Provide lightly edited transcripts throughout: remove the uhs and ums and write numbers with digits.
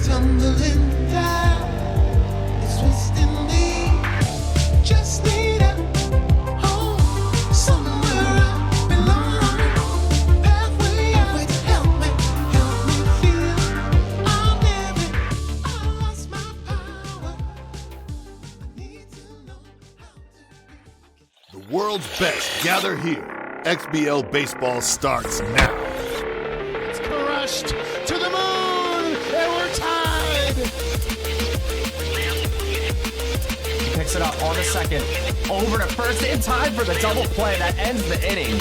tumbling down, it's twisting me. Just need a home somewhere I belong. Pathway out, help me feel I'm living. I lost my power. I need to know how to. The world's best gather here. XBL baseball starts now. It's crushed to the moon, and we're tied. Picks it up on the second. Over to first in time for the double play that ends the inning.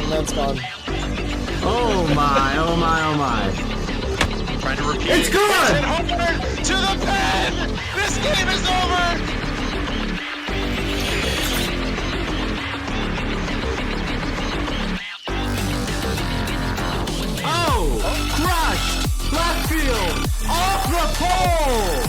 That's gone. Oh my, oh my, oh my. Trying to repeat. It's good! Homeward to the pen! This game is over! Oh! Crushed! Left field! Off the pole!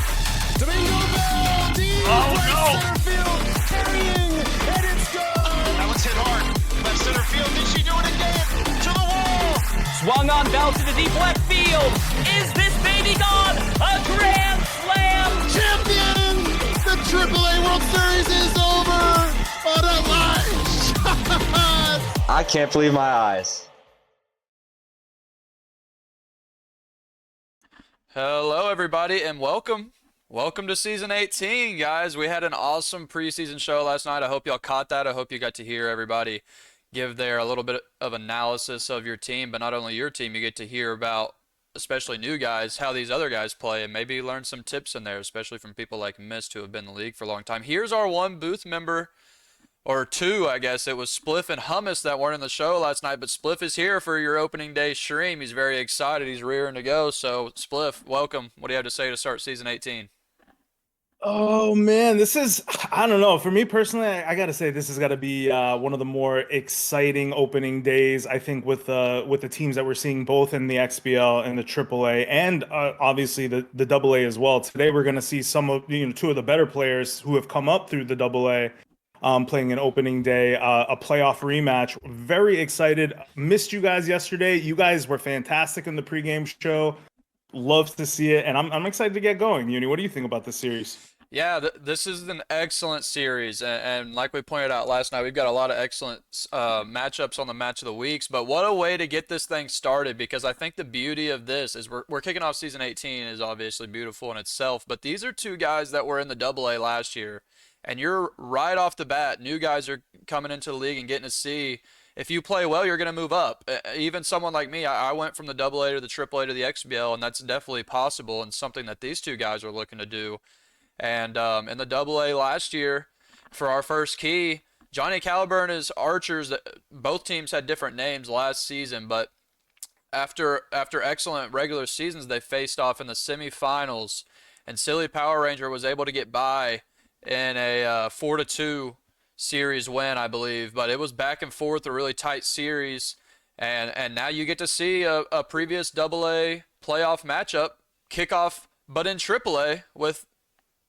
Domingo Bell, deep right center field, carrying, and it's gone. That was hit hard. Left center field. Did she do it again? To the wall! Swung on Bell to the deep left field. Is this baby gone? A grand slam! Champion! The AAA World Series is over! What a life! I can't believe my eyes. Hello, everybody, and welcome. Welcome to Season 18, guys. We had an awesome preseason show last night. I hope y'all caught that. I hope you got to hear everybody give their a little bit of analysis of your team, but not only your team, you get to hear about, especially new guys, how these other guys play, and maybe learn some tips in there, especially from people like Mist who have been in the league for a long time. Here's our one booth member, or two, I guess. It was Spliff and Hummus that weren't in the show last night, but Spliff is here for your opening day stream. He's very excited. He's rearing to go. So, Spliff, welcome. What do you have to say to start Season 18? Oh man, this is, I don't know. For me personally, I gotta say this has got to be one of the more exciting opening days. I think with the teams that we're seeing both in the XBL and the AAA, and obviously the AA as well. Today we're gonna see some of two of the better players who have come up through the AA. Playing an opening day, a playoff rematch. Very excited. Missed you guys yesterday. You guys were fantastic in the pregame show. Love to see it, and I'm excited to get going. Uni, what do you think about this series? Yeah, this is an excellent series, and like we pointed out last night, we've got a lot of excellent matchups on the Match of the Weeks, but what a way to get this thing started, because I think the beauty of this is we're kicking off Season 18 is obviously beautiful in itself, but these are two guys that were in the AA last year, and you're right off the bat, new guys are coming into the league and getting to see if you play well, you're going to move up. Even someone like me, I went from the AA to the AAA to the XBL, and that's definitely possible and something that these two guys are looking to do. And in the AA last year, for our first key, Johnny Calibre and his Archers, both teams had different names last season, but after excellent regular seasons, they faced off in the semifinals, and Silly Power Ranger was able to get by in a 4-2 series win, I believe, but it was back and forth, a really tight series, and now you get to see a previous AA playoff matchup kick off, but in AAA with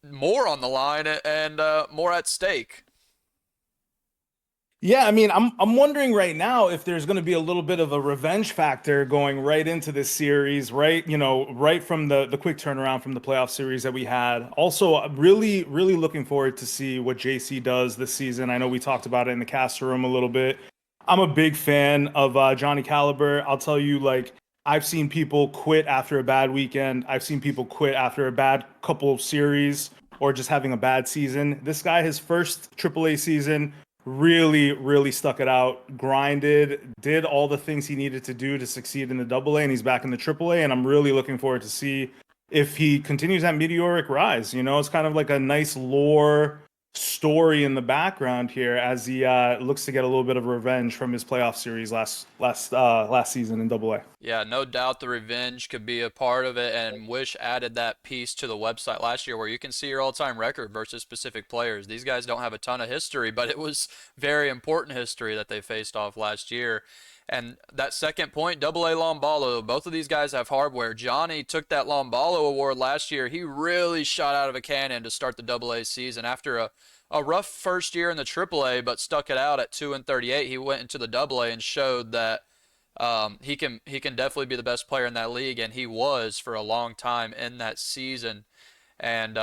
more on the line and more at stake. Yeah, I mean, I'm wondering right now if there's going to be a little bit of a revenge factor going right into this series, right? Right from the quick turnaround from the playoff series that we had. Also, I'm really looking forward to see what JC does this season. I know we talked about it in the caster room a little bit. I'm a big fan of Johnny Calibre. I'll tell you, like, I've seen people quit after a bad weekend. I've seen people quit after a bad couple series or just having a bad season. This guy, his first AAA season, really stuck it out, grinded, did all the things he needed to do to succeed in the AA, and he's back in the AAA, and I'm really looking forward to see if he continues that meteoric rise. It's kind of like a nice lore story in the background here as he looks to get a little bit of revenge from his playoff series last season in AA. Yeah, no doubt the revenge could be a part of it, and Wish added that piece to the website last year where you can see your all-time record versus specific players. These guys don't have a ton of history, but it was very important history that they faced off last year. And that second point, AA Lombalo, both of these guys have hardware. Johnny took that Lombalo award last year. He really shot out of a cannon to start the AA season after a rough first year in the AAA, but stuck it out at 2-38. He went into the AA and showed that he can definitely be the best player in that league, and he was for a long time in that season. And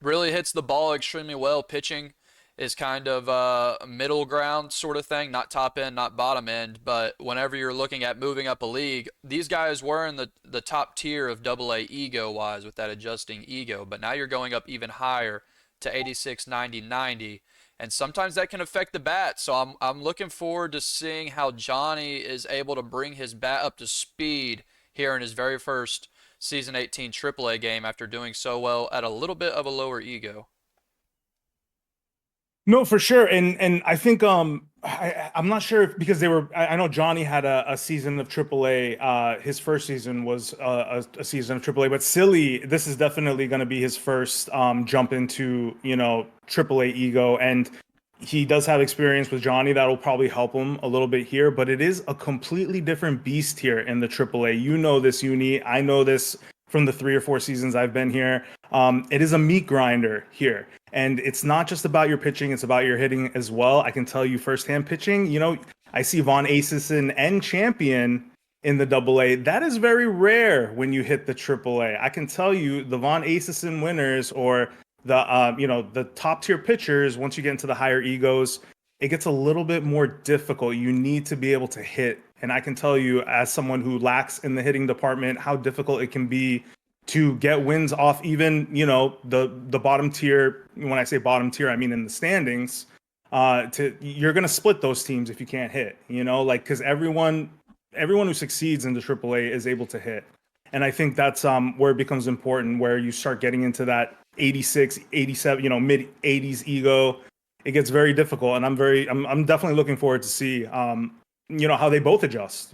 really hits the ball extremely well. Pitching is kind of a middle ground sort of thing, not top end, not bottom end. But whenever you're looking at moving up a league, these guys were in the top tier of AA ego wise with that adjusting ego. But now you're going up even higher to 86, 90, 90. And sometimes that can affect the bat. So I'm looking forward to seeing how Johnny is able to bring his bat up to speed here in his very first season 18 AAA game after doing so well at a little bit of a lower ego. No, for sure, and I think I'm not sure if, because I know Johnny had a season of AAA. His first season was a season of AAA, but Silly, this is definitely going to be his first jump into AAA ego, and he does have experience with Johnny that will probably help him a little bit here. But it is a completely different beast here in the AAA. You know this, Uni. I know this from the 3 or 4 seasons I've been here. It is a meat grinder here. And it's not just about your pitching, it's about your hitting as well. I can tell you firsthand pitching, I see Von Acison and Champion in the AA. That is very rare when you hit the AAA. I can tell you the Von Acison winners, or the top tier pitchers, once you get into the higher egos, it gets a little bit more difficult. You need to be able to hit. And I can tell you, as someone who lacks in the hitting department, how difficult it can be to get wins off even, the bottom tier. When I say bottom tier, I mean in the standings. You're going to split those teams if you can't hit, because everyone who succeeds in the AAA is able to hit. And I think that's where it becomes important, where you start getting into that 86, 87, mid 80s ego. It gets very difficult, and I'm definitely looking forward to see how they both adjust.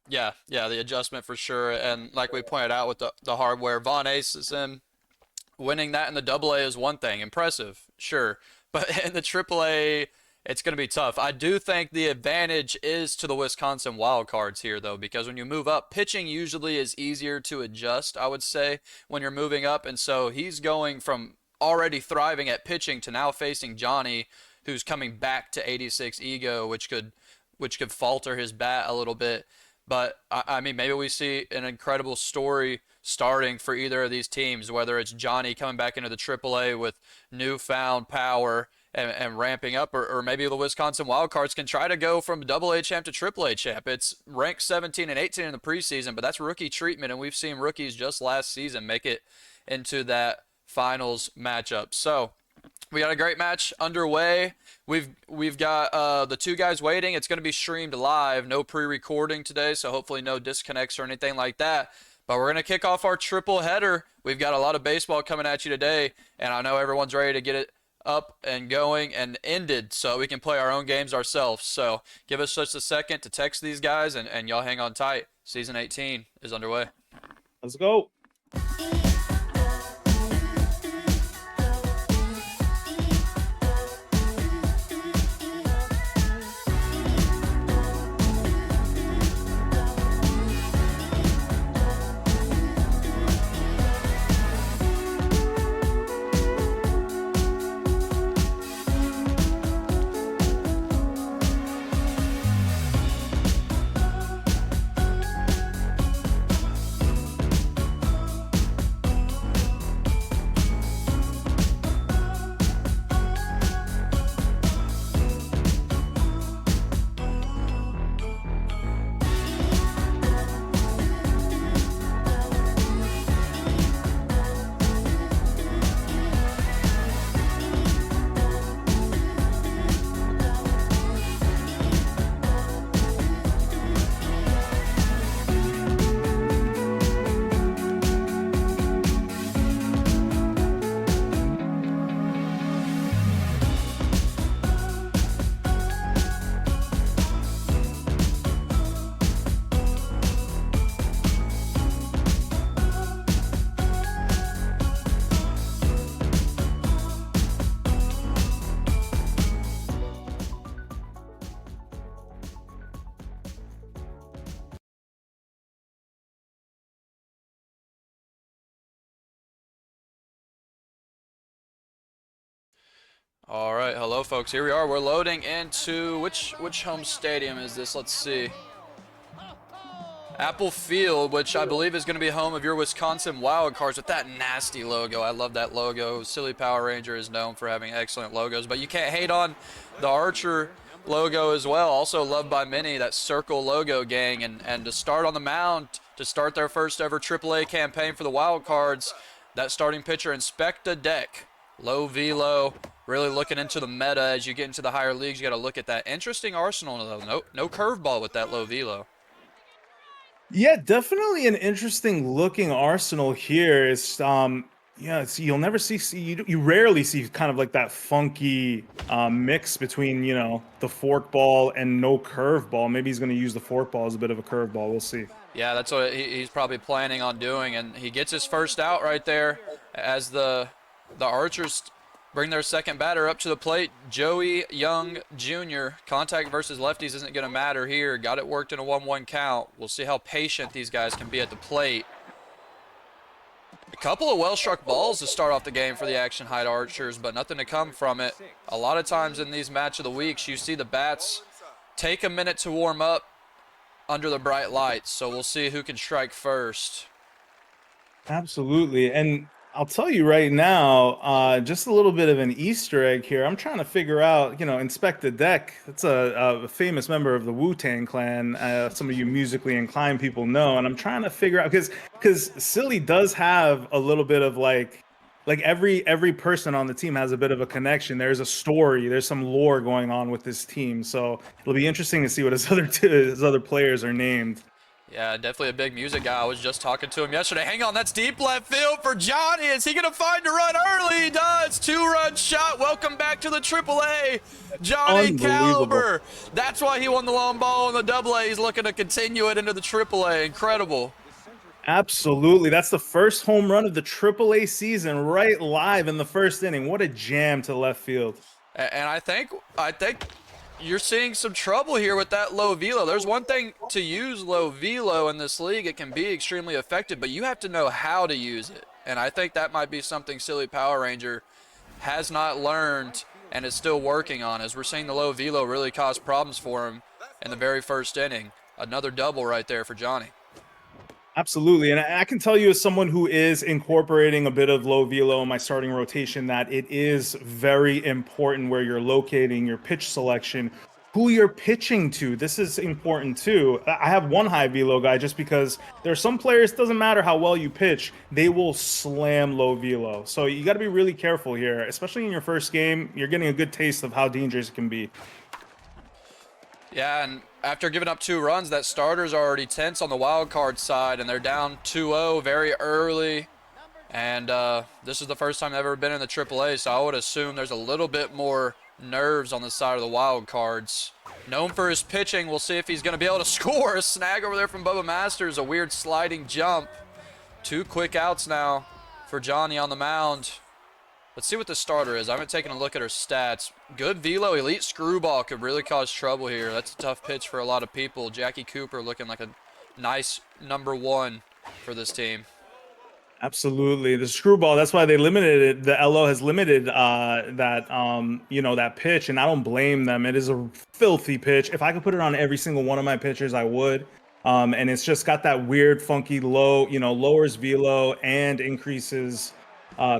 Yeah, the adjustment for sure. And like we pointed out with the hardware, Von Acison winning that in the AA is one thing. Impressive, sure. But in the AAA, it's going to be tough. I do think the advantage is to the Wisconsin Wildcards here, though, because when you move up, pitching usually is easier to adjust, I would say, when you're moving up. And so he's going from already thriving at pitching to now facing Johnny, who's coming back to 86 ego, which could falter his bat a little bit. But, I mean, maybe we see an incredible story starting for either of these teams, whether it's Johnny coming back into the AAA with newfound power and ramping up, or maybe the Wisconsin Wildcards can try to go from AA champ to AAA champ. It's ranked 17 and 18 in the preseason, but that's rookie treatment, and we've seen rookies just last season make it into that finals matchup. So we got a great match underway. We've got the two guys waiting. It's going to be streamed live, no pre-recording today, so hopefully no disconnects or anything like that. But we're going to kick off our triple header. We've got a lot of baseball coming at you today, and I know everyone's ready to get it up and going and ended so we can play our own games ourselves. So give us just a second to text these guys, and y'all hang on tight. Season 18 is underway. Let's go. All right, hello folks. Here we are. We're loading into which home stadium is this? Let's see. Apple Field, which I believe is going to be home of your Wisconsin Wildcards with that nasty logo. I love that logo. Silly Power Ranger is known for having excellent logos, but you can't hate on the Archer logo as well. Also loved by many, that circle logo gang. And to start on the mound, to start their first ever AAA campaign for the Wildcards, that starting pitcher, Inspect a Deck. Low velo, really looking into the meta as you get into the higher leagues. You got to look at that. Interesting arsenal, though. No curveball with that low velo. Yeah, definitely an interesting looking arsenal here. You'll never you rarely see kind of like that funky mix between, the fork ball and no curveball. Maybe he's going to use the fork ball as a bit of a curveball. We'll see. Yeah, that's what he's probably planning on doing, and he gets his first out right there as the Archers bring their second batter up to the plate. Joey Young Jr. Contact versus lefties isn't going to matter here. Got it worked in a 1-1 count. We'll see how patient these guys can be at the plate. A couple of well-struck balls to start off the game for the Action Heights Archers, but nothing to come from it. A lot of times in these match of the weeks, you see the bats take a minute to warm up under the bright lights, so we'll see who can strike first. Absolutely. And I'll tell you right now, just a little bit of an Easter egg here. I'm trying to figure out, Inspect the Deck. That's a famous member of the Wu-Tang Clan. Some of you musically inclined people know. And I'm trying to figure out, because Silly does have a little bit of like every person on the team has a bit of a connection. There's a story. There's some lore going on with this team. So it'll be interesting to see what his other players are named. Yeah, definitely a big music guy. I was just talking to him yesterday. Hang on, that's deep left field for Johnny. Is he going to find a run early? He does. 2-run shot. Welcome back to the AAA. Johnny Calibre. That's why he won the long ball in the AA. He's looking to continue it into the AAA. Incredible. Absolutely. That's the first home run of the AAA season right live in the first inning. What a jam to left field. And I think you're seeing some trouble here with that low velo. There's one thing to use low velo in this league. It can be extremely effective, but you have to know how to use it. And I think that might be something Silly Power Ranger has not learned and is still working on, as we're seeing the low velo really cause problems for him in the very first inning. Another double right there for Johnny. Absolutely. And I can tell you, as someone who is incorporating a bit of low velo in my starting rotation, that it is very important where you're locating your pitch selection, who you're pitching to. This is important too. I have one high velo guy just because there are some players, doesn't matter how well you pitch, they will slam low velo. So you got to be really careful here, especially in your first game. You're getting a good taste of how dangerous it can be. Yeah, and after giving up 2 runs, that starter's already tense on the wild card side, and they're down 2-0 very early. And this is the first time they've ever been in the AAA, so I would assume there's a little bit more nerves on the side of the wild cards. Known for his pitching, we'll see if he's going to be able to score. A snag over there from Bubba Masters, a weird sliding jump. 2 quick outs now for Johnny on the mound. Let's see what the starter is. I haven't taken a look at her stats. Good velo, elite screwball could really cause trouble here. That's a tough pitch for a lot of people. Jackie Cooper looking like a nice number 1 for this team. Absolutely. The screwball, that's why they limited it. The LO has limited that pitch, and I don't blame them. It is a filthy pitch. If I could put it on every single one of my pitchers, I would. And it's just got that weird, funky low, lowers velo and increases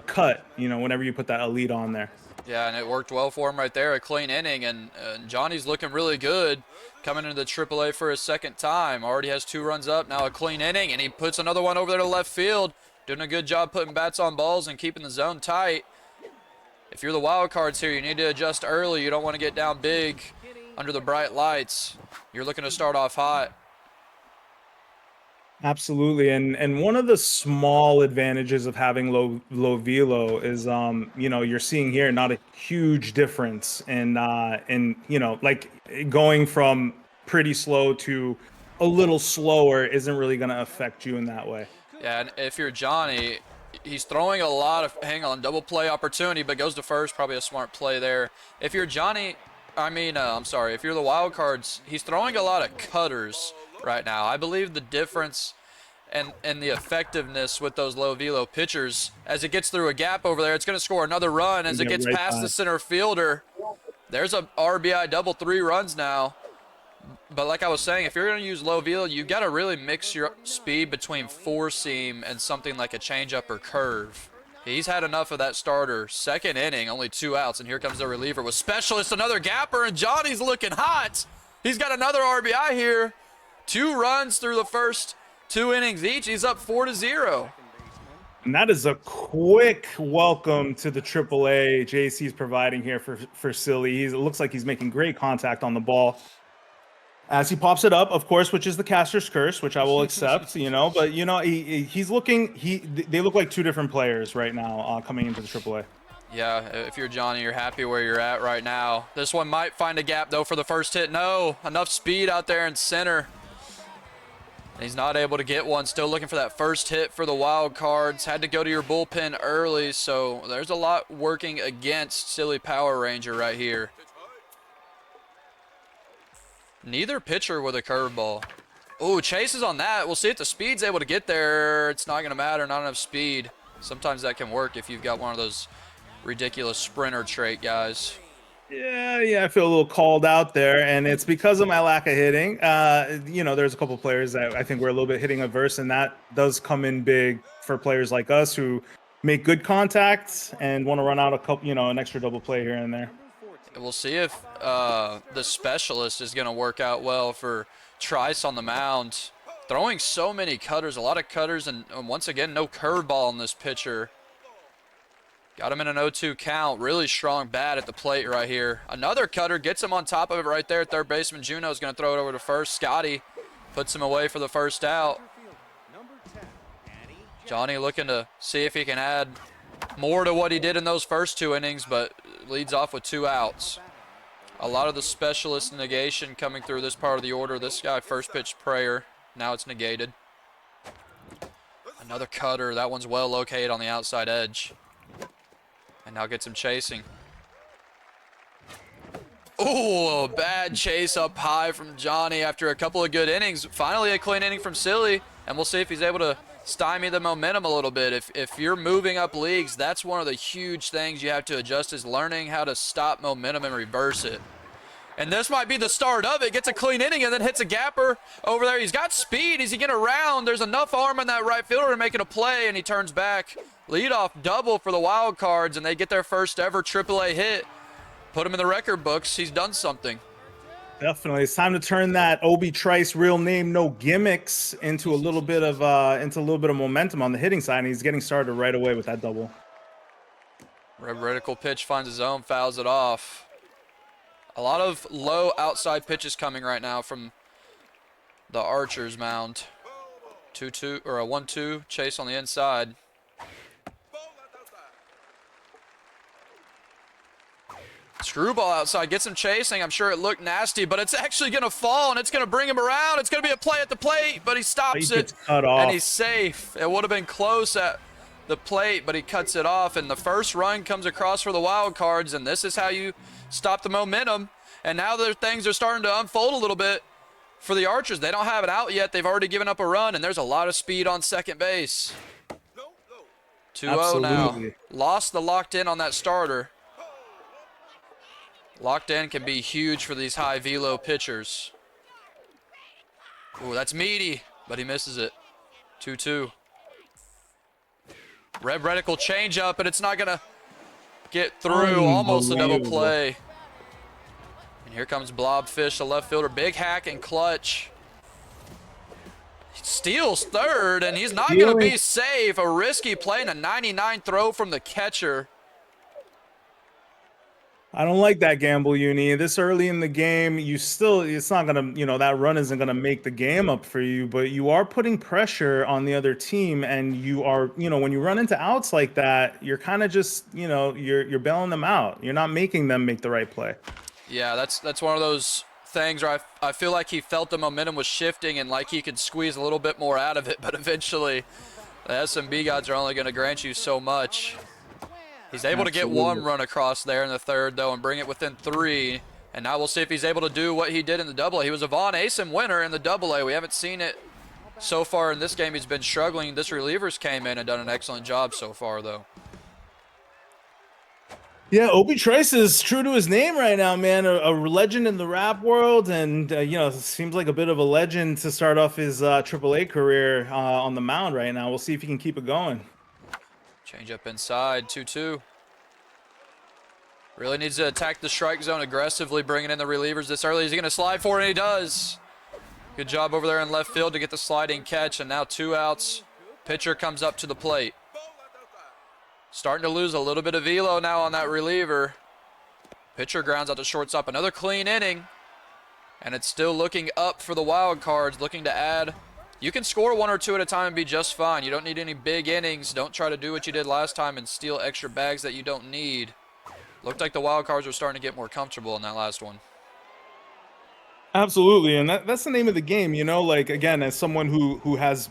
cut, whenever you put that elite on there. Yeah, and it worked well for him right there. A clean inning, and Johnny's looking really good coming into the AAA for his second time. Already has 2 runs up, now a clean inning, and he puts another one over there to left field. Doing a good job putting bats on balls and keeping the zone tight. If you're the wild cards here, you need to adjust early. You don't want to get down big under the bright lights. You're looking to start off hot. Absolutely. And one of the small advantages of having low velo is you're seeing here not a huge difference in like going from pretty slow to a little slower isn't really going to affect you in that way. Yeah, and if you're Johnny, he's throwing a lot of double play opportunity, but goes to first, probably a smart play there. If you're Johnny, if you're the wild cards, he's throwing a lot of cutters right now. I believe the difference and the effectiveness with those low velo pitchers. As it gets through a gap over there, it's going to score another run. As it gets right past by. the center fielder, there's a RBI double, 3 runs now. But like I was saying, if you're going to use low velo, you got to really mix your speed between four seam and something like a changeup or curve. He's had enough of that starter. Second inning, only 2 outs, and here comes the reliever with Specialist, another gapper, and Johnny's looking hot. He's got another RBI here. 2 runs through the first 2 innings each. He's up 4-0. And that is a quick welcome to the AAA JC's providing here for Silly. It looks like he's making great contact on the ball. As he pops it up, of course, which is the caster's curse, which I will accept, but he's looking, they look like 2 different players right now coming into the AAA. Yeah, if you're Johnny, you're happy where you're at right now. This one might find a gap, though, for the first hit. No, enough speed out there in center. He's not able to get one. Still looking for that first hit for the Wild Cards. Had to go to your bullpen early, so there's a lot working against Silly Power Ranger right here. Neither pitcher with a curveball. Oh, chases on that. We'll see if the speed's able to get there. It's not going to matter. Not enough speed. Sometimes that can work if you've got one of those ridiculous sprinter trait guys. Yeah, I feel a little called out there, and it's because of my lack of hitting. There's a couple players that I think we're a little bit hitting averse, and that does come in big for players like us who make good contacts and want to run out a couple, an extra double play here and there. We'll see if the Specialist is going to work out well for Trice on the mound. Throwing so many cutters, a lot of cutters, and once again, no curveball on this pitcher. Got him in an 0-2 count. Really strong bat at the plate right here. Another cutter gets him on top of it right there. Third baseman Juno is going to throw it over to first. Scotty puts him away for the first out. Johnny looking to see if he can add more to what he did in those first 2 innings, but leads off with 2 outs. A lot of the Specialist negation coming through this part of the order. This guy first pitch prayer. Now it's negated. Another cutter. That one's well located on the outside edge. And now gets him chasing. Oh, a bad chase up high from Johnny after a couple of good innings. Finally a clean inning from Silly. And we'll see if he's able to stymie the momentum a little bit. If you're moving up leagues, that's one of the huge things you have to adjust, is learning how to stop momentum and reverse it. And this might be the start of it. Gets a clean inning and then hits a gapper over there. He's got speed. Is he getting around? There's enough arm in that right fielder to make it a play, and he turns back. Leadoff double for the Wild Cards, and they get their first ever AAA hit. Put him in the record books. He's done something. Definitely, it's time to turn that Obi Trice real name, no gimmicks, into a little bit of momentum on the hitting side. And he's getting started right away with that double. Reticle pitch finds his zone, fouls it off. A lot of low outside pitches coming right now from the Archers mound. 2-2 or a 1-2 chase on the inside. Screwball outside, gets him chasing. I'm sure it looked nasty, but it's actually going to fall, and it's going to bring him around. It's going to be a play at the plate, but he stops it, and he's safe. It would have been close at the plate, but he cuts it off, and the first run comes across for the Wild Cards, and this is how you stop the momentum. And now things are starting to unfold a little bit for the Archers. They don't have it out yet. They've already given up a run, and there's a lot of speed on second base. 2-0 now. Lost the locked in on that starter. Locked in can be huge for these high velo pitchers. Ooh, that's meaty, but he misses it. 2-2. Red reticle change up, and it's not going to get through. Almost a double play. And here comes Blobfish, the left fielder. Big hack and clutch. He steals third, and he's not going to be safe. A risky play and a 99 throw from the catcher. I don't like that gamble, Uni. This early in the game, it's not going to, that run isn't going to make the game up for you, but you are putting pressure on the other team, and you are, when you run into outs like that, you're kind of just, you're bailing them out. You're not making them make the right play. Yeah, that's one of those things where I feel like he felt the momentum was shifting and like he could squeeze a little bit more out of it, but eventually the SMB gods are only going to grant you so much. He's able to get one run across there in the third, though, and bring it within 3. And now we'll see if he's able to do what he did in the AA. He was a Vaughn Asim winner in the AA. We haven't seen it So far in this game, he's been struggling. This reliever's came in and done an excellent job so far, though. Yeah, Obi Trice is true to his name right now, man. A legend in the rap world, and you know, seems like a bit of a legend to start off his AAA career on the mound right now. We'll see if he can keep it going. Change up inside, 2-2. Really needs to attack the strike zone aggressively, bringing in the relievers this early. Is he going to slide for it? And he does. Good job over there in left field to get the sliding catch, and now 2 outs. Pitcher comes up to the plate. Starting to lose a little bit of velo now on that reliever. Pitcher grounds out to shortstop. Another clean inning. And it's still looking up for the wild cards, looking to add. You can score 1 or 2 at a time and be just fine. You don't need any big innings. Don't try to do what you did last time and steal extra bags that you don't need. Looked like the wild cards were starting to get more comfortable in that last one. Absolutely, and that's the name of the game, you know. Like, again, as someone who has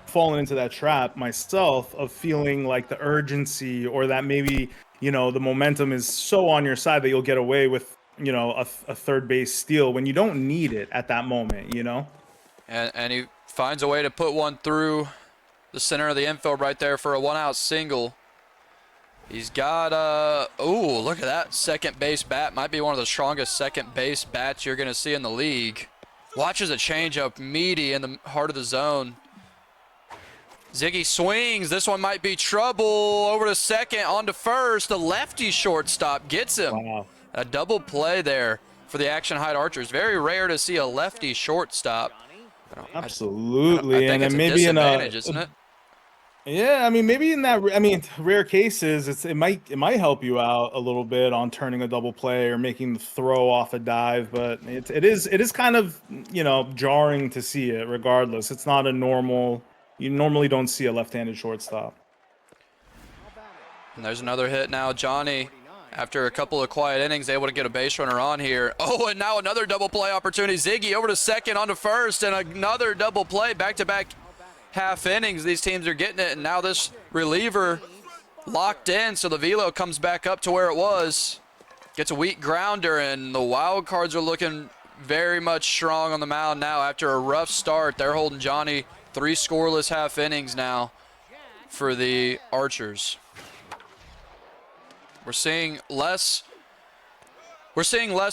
fallen into that trap myself of feeling like the urgency, or that maybe, you know, the momentum is so on your side that you'll get away with, you know, a third base steal when you don't need it at that moment, you know. And he finds a way to put one through the center of the infield right there for a 1-out single. He's got ooh, look at that second base bat. Might be one of the strongest second base bats you're gonna see in the league. Watches a changeup meaty in the heart of the zone. Ziggy swings. This one might be trouble. Over to second, on to first. The lefty shortstop gets him. Wow. A double play there for the Action Heights Archers. Very rare to see a lefty shortstop. Absolutely, I think and it's then a maybe in disadvantage, isn't it? Yeah, I mean, maybe in that, I mean, rare cases, it might help you out a little bit on turning a double play or making the throw off a dive, but it is kind of, you know, jarring to see it. Regardless, it's not a normal. You normally don't see a left-handed shortstop. And there's another hit now. Johnny, after a couple of quiet innings, able to get a base runner on here. Oh, and now another double play opportunity. Ziggy over to second, on to first, and another double play. Back-to-back half innings. These teams are getting it, and now this reliever locked in, so the velo comes back up to where it was. Gets a weak grounder, and the wild cards are looking very much strong on the mound now after a rough start. They're holding Johnny 3 scoreless half innings now for the Archers. We're seeing less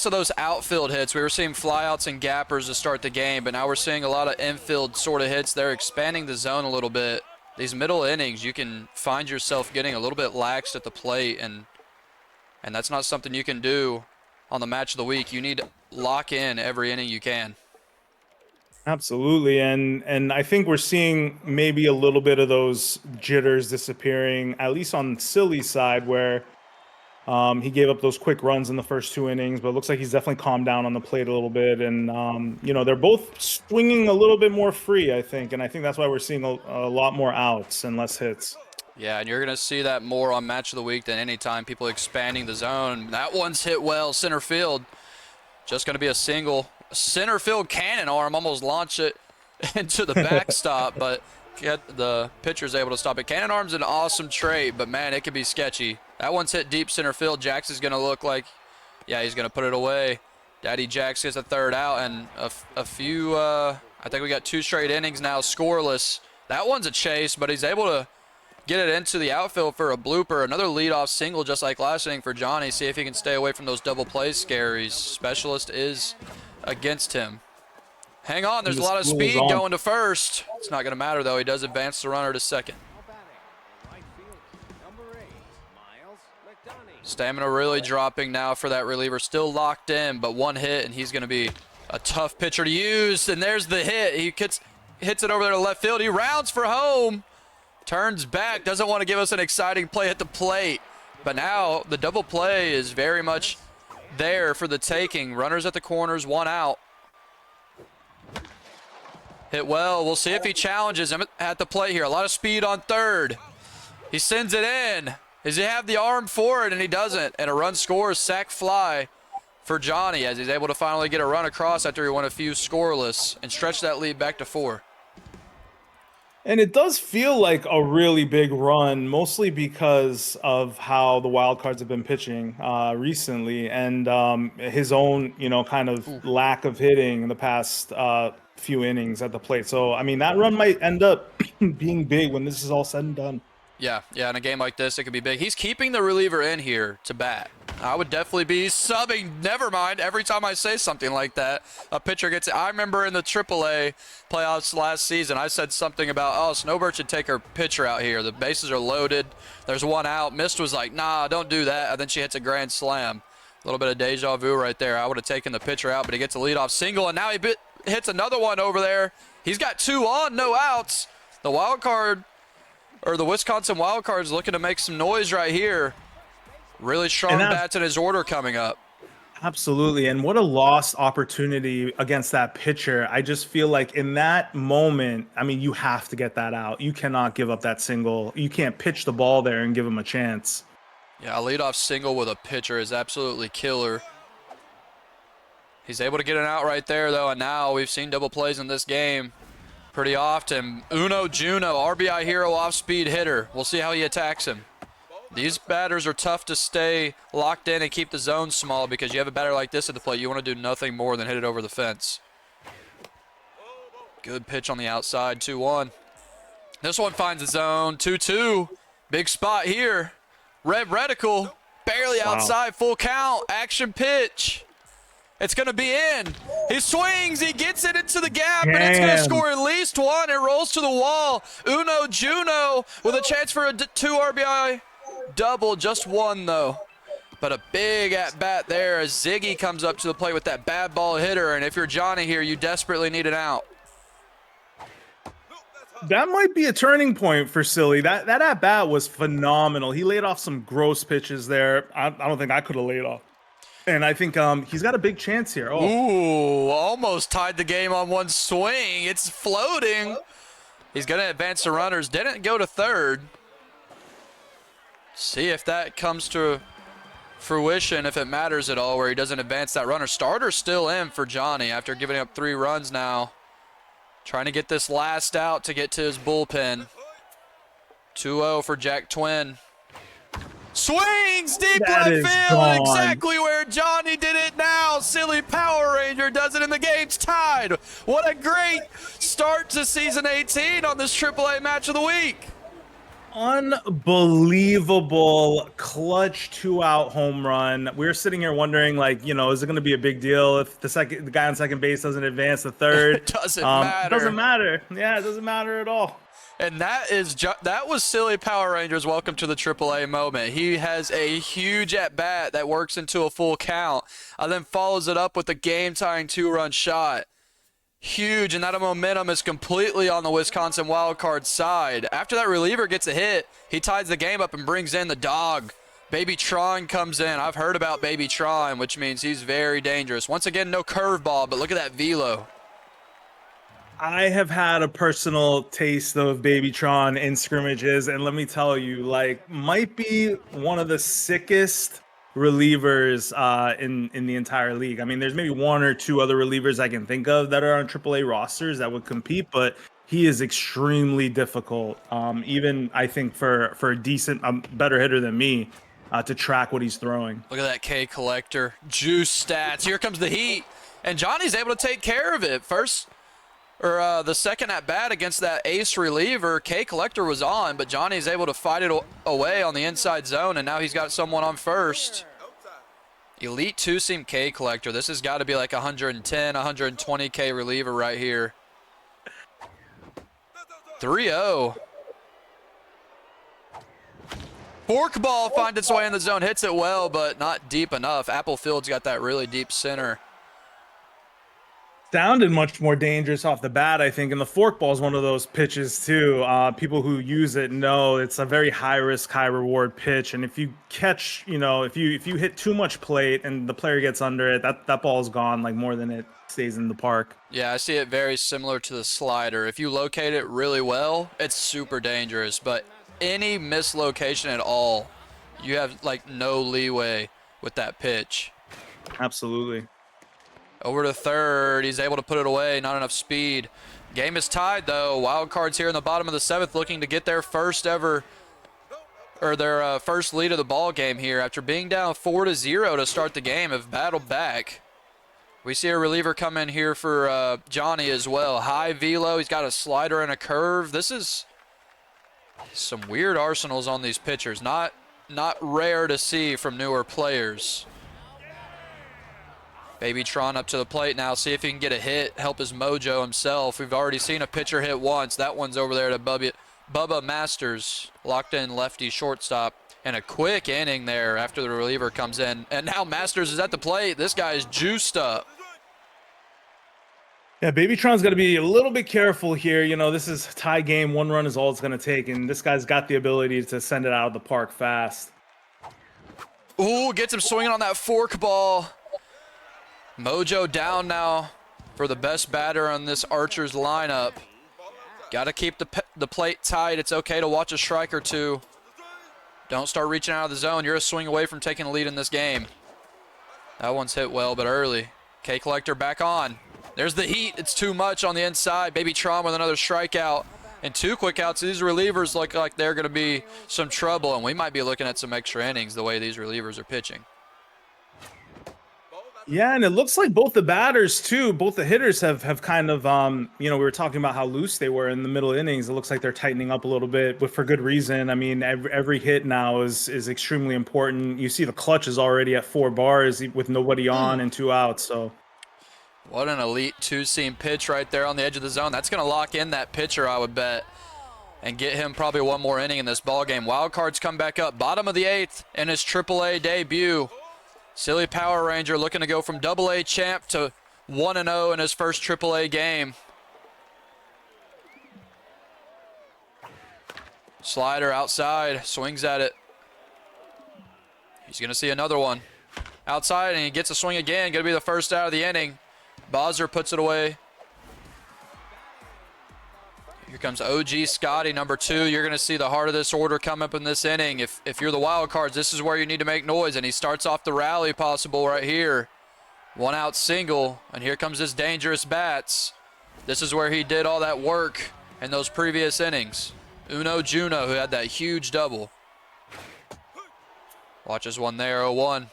of those outfield hits. We were seeing flyouts and gappers to start the game, but now we're seeing a lot of infield sort of hits. They're expanding the zone a little bit. These middle innings, you can find yourself getting a little bit laxed at the plate, and that's not something you can do on the match of the week. You need to lock in every inning you can. Absolutely, and I think we're seeing maybe a little bit of those jitters disappearing, at least on Silly's side, where he gave up those quick runs in the first 2 innings, but it looks like he's definitely calmed down on the plate a little bit, and you know, they're both swinging a little bit more free, I think, and I think that's why we're seeing a lot more outs and less hits. Yeah, and you're going to see that more on Match of the Week than any time. People expanding the zone. That one's hit well, center field. Just going to be a single. Center field cannon arm, almost launch it into the backstop, but the pitcher's able to stop it. Cannon arm's an awesome trait, but man, it can be sketchy. That one's hit deep center field. Jax is going to look like, yeah, he's going to put it away. Daddy Jax gets a 3rd out, and a few, I think we got 2 straight innings now scoreless. That one's a chase, but he's able to get it into the outfield for a blooper. Another leadoff single just like last inning for Johnny. See if he can stay away from those double play scaries. Specialist is against him. Hang on, there's a lot of speed going to first. It's not going to matter, though. He does advance the runner to second. Stamina really dropping now for that reliever. Still locked in, but 1 hit, and he's going to be a tough pitcher to use. And there's the hit. He hits it over there to left field. He rounds for home. Turns back. Doesn't want to give us an exciting play at the plate. But now the double play is very much there for the taking. Runners at the corners, 1 out. Hit well. We'll see if he challenges him at the plate here. A lot of speed on third. He sends it in. Does he have the arm for it? And he doesn't. And a run scores, sac fly for Johnny as he's able to finally get a run across after he went a few scoreless and stretch that lead back to 4. And it does feel like a really big run, mostly because of how the wild cards have been pitching recently, and his own, kind of lack of hitting in the past few innings at the plate. So, I mean, that run might end up being big when this is all said and done. Yeah, in a game like this, it could be big. He's keeping the reliever in here to bat. I would definitely be subbing. Never mind. Every time I say something like that, a pitcher gets it. I remember in the AAA playoffs last season, I said something about, oh, Snowbird should take her pitcher out here. The bases are loaded. There's one out. Mist was like, nah, don't do that. And then she hits a grand slam. A little bit of deja vu right there. I would have taken the pitcher out, but he gets a leadoff single, and now he hits another one over there. He's got 2 on, no outs. The wild card, or the Wisconsin wild card, is looking to make some noise right here. Really strong bats in his order coming up. Absolutely. And what a lost opportunity against that pitcher. I just feel like in that moment, I mean, you have to get that out. You cannot give up that single. You can't pitch the ball there and give him a chance. Yeah, a leadoff single with a pitcher is absolutely killer. He's able to get an out right there, though, and now we've seen double plays in this game pretty often. Uno Juno, RBI hero, off-speed hitter. We'll see how he attacks him. These batters are tough to stay locked in and keep the zone small because you have a batter like this at the plate. You want to do nothing more than hit it over the fence. Good pitch on the outside, 2-1. This one finds the zone, 2-2. Big spot here. Red Reticle, barely outside, full count, action pitch. It's going to be in. He swings. He gets it into the gap, and it's going to score at least one. It rolls to the wall. Uno Juno with a chance for a 2 RBI double. Just one, though. But a big at-bat there as Ziggy comes up to the plate with that bad ball hitter. And if you're Johnny here, you desperately need an out. That might be a turning point for Silly. That at-bat was phenomenal. He laid off some gross pitches there. I don't think I could have laid off. And I think he's got a big chance here. Oh. Ooh, almost tied the game on one swing. It's floating. He's going to advance the runners. Didn't go to third. See if that comes to fruition, if it matters at all, where he doesn't advance that runner. Starter still in for Johnny after giving up 3 runs now. Trying to get this last out to get to his bullpen. 2-0 for Jack Twin. Swings deep left field, exactly where Johnny did it now. Silly Power Ranger does it, and the game's tied. What a great start to season 18 on this AAA match of the week. Unbelievable clutch 2-out home run. We were sitting here wondering, like, is it going to be a big deal if the guy on second base doesn't advance to third? It doesn't matter. Doesn't matter. Yeah, it doesn't matter at all. And that was Silly Power Rangers. Welcome to the AAA moment. He has a huge at-bat that works into a full count and then follows it up with a game-tying 2-run shot. Huge, and that momentum is completely on the Wisconsin wildcard side. After that reliever gets a hit, he ties the game up and brings in the dog. Baby Tron comes in. I've heard about Baby Tron, which means he's very dangerous. Once again, no curveball, but look at that velo. I have had a personal taste of Babytron in scrimmages, and let me tell you, might be one of the sickest relievers in the entire league. I mean, there's maybe 1 or 2 other relievers I can think of that are on AAA rosters that would compete, but he is extremely difficult, even I think for a decent, better hitter than me, to track what he's throwing. Look at that K Collector. Juice stats. Here comes the heat, and Johnny's able to take care of it. The second at bat against that ace reliever, K Collector was on, but Johnny's able to fight it away on the inside zone, and now he's got someone on first. Elite 2-seam K Collector. This has got to be like 110, 120 K reliever right here. 3-0. Forkball finds its way in the zone, hits it well, but not deep enough. Applefield's got that really deep center. Sounded much more dangerous off the bat, I think, and the forkball is one of those pitches too. People who use it know it's a very high risk, high reward pitch, and if you catch, if you hit too much plate and the player gets under it, that ball is gone like more than it stays in the park. Yeah, I see it very similar to the slider. If you locate it really well, it's super dangerous, but any mislocation at all, you have like no leeway with that pitch. Absolutely. Over to third, he's able to put it away, not enough speed. Game is tied, though. Wild Cards here in the bottom of the 7th looking to get their first ever, or their first lead of the ball game here. After being down 4-0 to start the game, have battled back. We see a reliever come in here for Johnny as well. High velo. He's got a slider and a curve. This is some weird arsenals on these pitchers. Not rare to see from newer players. Babytron up to the plate now. See if he can get a hit. Help his mojo himself. We've already seen a pitcher hit once. That one's over there to Bubba Masters. Locked in lefty shortstop. And a quick inning there after the reliever comes in. And now Masters is at the plate. This guy's juiced up. Yeah, Babytron's got to be a little bit careful here. You know, this is a tie game. 1 run is all it's going to take. And this guy's got the ability to send it out of the park fast. Ooh, gets him swinging on that fork ball. Mojo down now for the best batter on this Archers lineup. Got to keep the plate tight. It's okay to watch a strike or two. Don't start reaching out of the zone. You're a swing away from taking the lead in this game. That one's hit well, but early. K Collector back on. There's the heat. It's too much on the inside. Babytron with another strikeout and 2 quick outs. These relievers look like they're going to be some trouble, and we might be looking at some extra innings the way these relievers are pitching. Yeah, and it looks like both the batters too, both the hitters have kind of, you know, we were talking about how loose they were in the middle innings. It looks like they're tightening up a little bit, but for good reason. I mean, every hit now is extremely important. You see the clutch is already at 4 bars with nobody on and 2 outs. So, what an elite 2-seam pitch right there on the edge of the zone. That's going to lock in that pitcher, I would bet, and get him probably 1 more inning in this ball game. Wild Cards come back up, bottom of the 8th in his AAA debut. Silly Power Ranger looking to go from AA champ to 1-0 in his first AAA game. Slider outside, swings at it. He's going to see another one. Outside, and he gets a swing again. Going to be the first out of the inning. Bozzer puts it away. Here comes OG Scotty, number 2. You're going to see the heart of this order come up in this inning. If you're the Wild Cards, this is where you need to make noise. And he starts off the rally possible right here. 1 out single, and here comes his dangerous bats. This is where he did all that work in those previous innings. Uno Juno, who had that huge double. Watches one there, 0-1.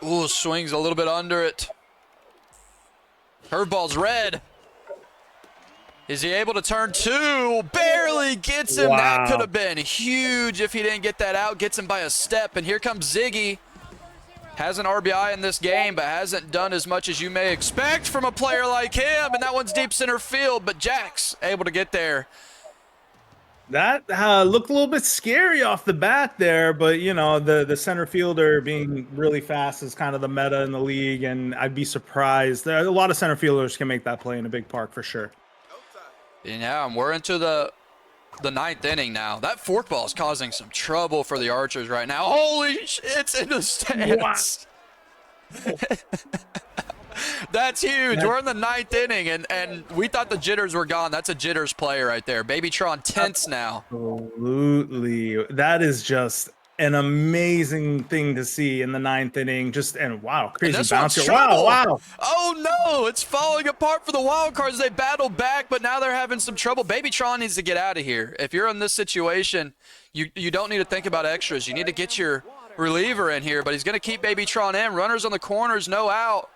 Ooh, swings a little bit under it. Curveball's red. Is he able to turn 2? Barely gets him. Wow. That could have been huge if he didn't get that out. Gets him by a step. And here comes Ziggy. Has an RBI in this game, but hasn't done as much as you may expect from a player like him. And that one's deep center field, but Jack's able to get there. that looked a little bit scary off the bat there, but you know, the center fielder being really fast is kind of the meta in the league, and I'd be surprised. A lot of center fielders can make that play in a big park for sure. Yeah, and we're into the 9th inning now. That forkball is causing some trouble for the Archers right now. Holy shit, it's in the stands. That's huge. We're in the 9th inning, and we thought the jitters were gone. That's a jitters play right there. Babytron tense now. Absolutely. That is just an amazing thing to see in the 9th inning. And wow, crazy bouncer. Wow. Oh no, it's falling apart for the Wild Cards. They battled back, but now they're having some trouble. Babytron needs to get out of here. If you're in this situation, you don't need to think about extras. You need to get your reliever in here, but he's going to keep Babytron in. Runners on the corners, no out.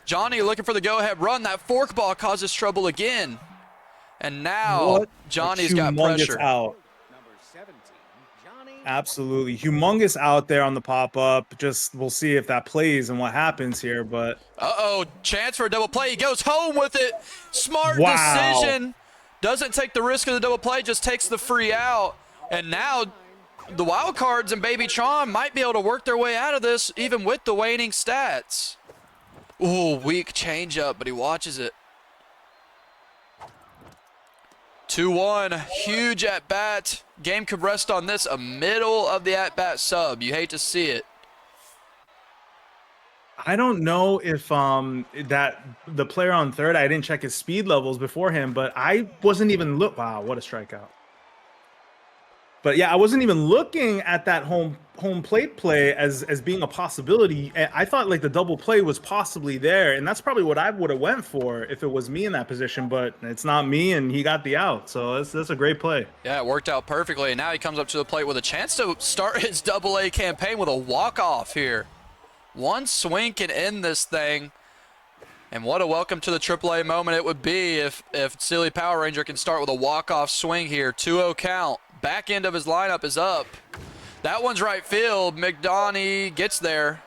Johnny looking for the go-ahead run. That forkball causes trouble again. And now Johnny's got pressure. Out. Absolutely. Humongous out there on the pop-up. Just we'll see if that plays and what happens here. But uh-oh, chance for a double play. He goes home with it. Smart decision. Doesn't take the risk of the double play, just takes the free out. And now the Wild Cards and Babytron might be able to work their way out of this even with the waning stats. Ooh, weak changeup, but he watches it. 2-1, huge at-bat. Game could rest on this, a middle of the at-bat sub. You hate to see it. I don't know if that the player on third, I didn't check his speed levels before him, but I wasn't even wow, what a strikeout. But yeah, I wasn't even looking at that home plate play as being a possibility. I thought like the double play was possibly there, and that's probably what I would have went for if it was me in that position. But it's not me, and he got the out. So that's a great play. Yeah, it worked out perfectly. And now he comes up to the plate with a chance to start his AA campaign with a walk-off here. One swing can end this thing. And what a welcome to the AAA moment it would be if Silly Power Ranger can start with a walk-off swing here. 2-0 count. Back end of his lineup is up. That one's right field. McDonough gets there.